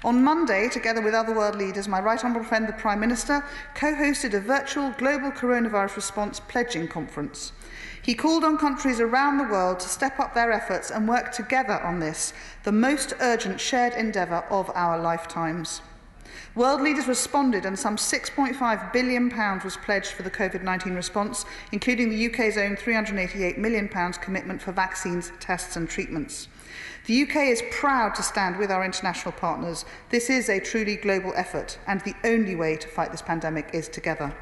On Monday, together with other world leaders, my right honourable friend, the Prime Minister, co-hosted a virtual global coronavirus response pledging conference. He called on countries around the world to step up their efforts and work together on this, the most urgent shared endeavour of our lifetimes. World leaders responded and some £6.5 billion was pledged for the COVID-19 response, including the UK's own £388 million commitment for vaccines, tests and treatments. The UK is proud to stand with our international partners. This is a truly global effort, and the only way to fight this pandemic is together.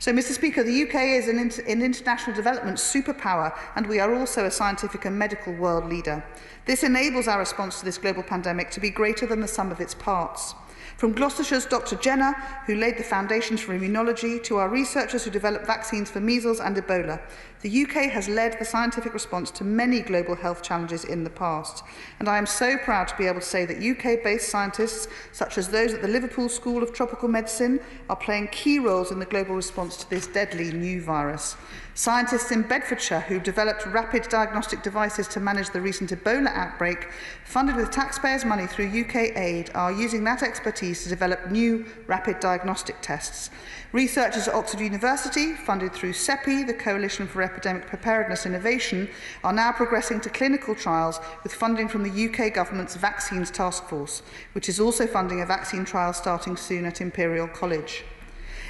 So, Mr. Speaker, the UK is an international development superpower, and we are also a scientific and medical world leader. This enables our response to this global pandemic to be greater than the sum of its parts. From Gloucestershire's Dr. Jenner, who laid the foundations for immunology, to our researchers who developed vaccines for measles and Ebola, the UK has led the scientific response to many global health challenges in the past. And I am so proud to be able to say that UK-based scientists, such as those at the Liverpool School of Tropical Medicine, are playing key roles in the global response to this deadly new virus. Scientists in Bedfordshire who developed rapid diagnostic devices to manage the recent Ebola outbreak, funded with taxpayers' money through UK aid, are using that expertise to develop new rapid diagnostic tests. Researchers at Oxford University, funded through CEPI, the Coalition for Epidemic Preparedness Innovation, are now progressing to clinical trials with funding from the UK Government's Vaccines Task Force, which is also funding a vaccine trial starting soon at Imperial College.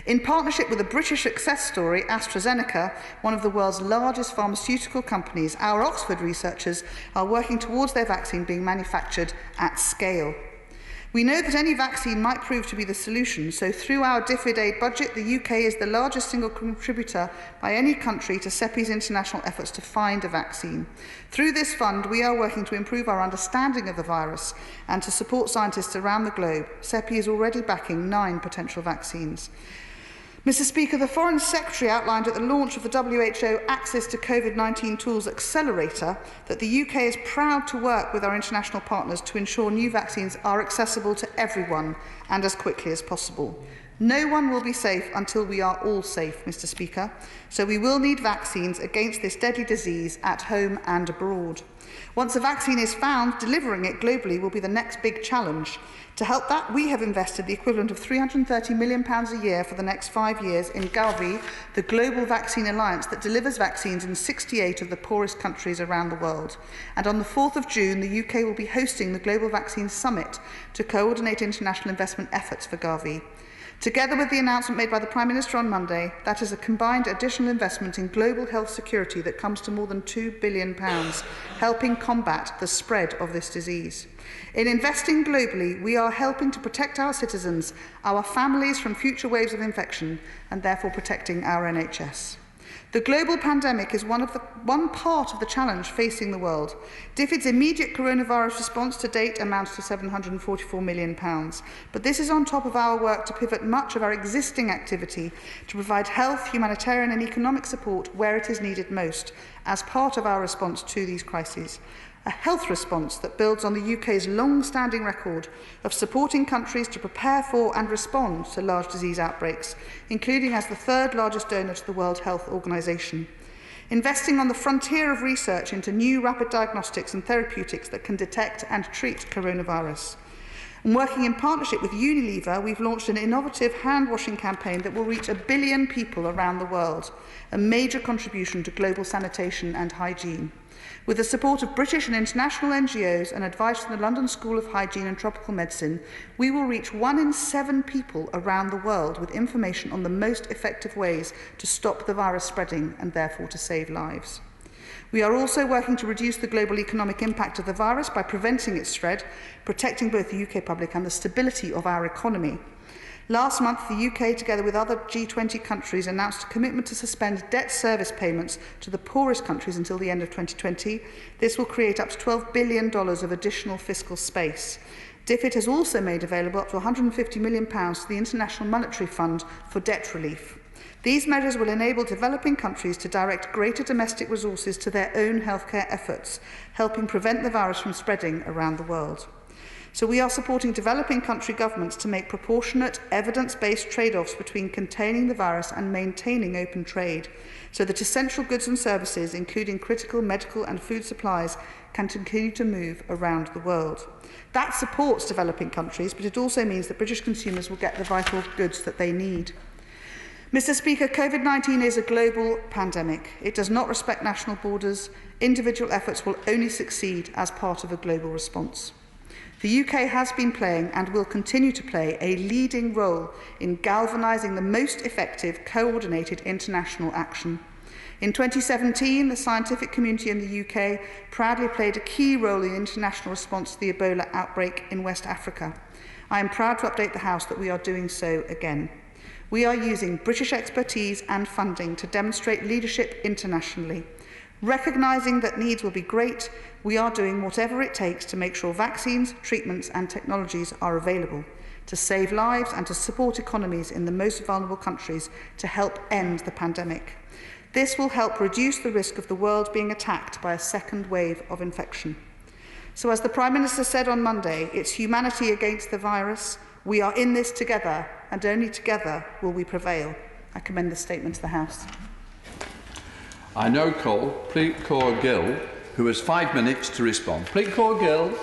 In partnership with a British success story, AstraZeneca, one of the world's largest pharmaceutical companies, our Oxford researchers are working towards their vaccine being manufactured at scale. We know that any vaccine might prove to be the solution, so through our DFID aid budget, the UK is the largest single contributor by any country to CEPI's international efforts to find a vaccine. Through this fund, we are working to improve our understanding of the virus and to support scientists around the globe. CEPI is already backing 9 potential vaccines. Mr. Speaker, the Foreign Secretary outlined at the launch of the WHO Access to COVID-19 Tools Accelerator that the UK is proud to work with our international partners to ensure new vaccines are accessible to everyone and as quickly as possible. No one will be safe until we are all safe, Mr. Speaker, so we will need vaccines against this deadly disease at home and abroad. Once a vaccine is found, delivering it globally will be the next big challenge. To help that, we have invested the equivalent of £330 million a year for the next 5 years in Gavi, the global vaccine alliance that delivers vaccines in 68 of the poorest countries around the world. And on the 4th of June, the UK will be hosting the Global Vaccine Summit to coordinate international investment efforts for Gavi. Together with the announcement made by the Prime Minister on Monday, that is a combined additional investment in global health security that comes to more than £2 billion, helping combat the spread of this disease. In investing globally, we are helping to protect our citizens, our families from future waves of infection, and therefore protecting our NHS. The global pandemic is one part of the challenge facing the world. DFID's immediate coronavirus response to date amounts to £744 million, but this is on top of our work to pivot much of our existing activity to provide health, humanitarian and economic support where it is needed most as part of our response to these crises. A health response that builds on the UK's long-standing record of supporting countries to prepare for and respond to large disease outbreaks, including as the third largest donor to the World Health Organization. Investing on the frontier of research into new rapid diagnostics and therapeutics that can detect and treat coronavirus. And working in partnership with Unilever, we've launched an innovative hand-washing campaign that will reach 1 billion people around the world, a major contribution to global sanitation and hygiene. With the support of British and international NGOs and advice from the London School of Hygiene and Tropical Medicine, we will reach 1 in 7 people around the world with information on the most effective ways to stop the virus spreading and therefore to save lives. We are also working to reduce the global economic impact of the virus by preventing its spread, protecting both the UK public and the stability of our economy. Last month, the UK, together with other G20 countries, announced a commitment to suspend debt service payments to the poorest countries until the end of 2020. This will create up to $12 billion of additional fiscal space. DFID has also made available up to £150 million to the International Monetary Fund for debt relief. These measures will enable developing countries to direct greater domestic resources to their own healthcare efforts, helping prevent the virus from spreading around the world. So we are supporting developing country governments to make proportionate, evidence-based trade-offs between containing the virus and maintaining open trade, so that essential goods and services, including critical medical and food supplies, can continue to move around the world. That supports developing countries, but it also means that British consumers will get the vital goods that they need. Mr. Speaker, COVID-19 is a global pandemic. It does not respect national borders. Individual efforts will only succeed as part of a global response. The UK has been playing and will continue to play a leading role in galvanising the most effective coordinated international action. In 2017, the scientific community in the UK proudly played a key role in the international response to the Ebola outbreak in West Africa. I am proud to update the House that we are doing so again. We are using British expertise and funding to demonstrate leadership internationally. Recognising that needs will be great, we are doing whatever it takes to make sure vaccines, treatments and technologies are available, to save lives and to support economies in the most vulnerable countries to help end the pandemic. This will help reduce the risk of the world being attacked by a second wave of infection. So as the Prime Minister said on Monday, it's humanity against the virus. We are in this together, and only together will we prevail. I commend the statement to the House. I now call Pleat Kaur Gill, who has 5 minutes to respond. Pleat Kaur Gill.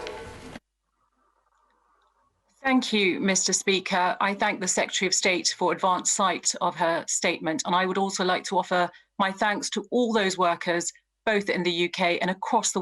Thank you, Mr. Speaker. I thank the Secretary of State for advance sight of her statement, and I would also like to offer my thanks to all those workers, both in the UK and across the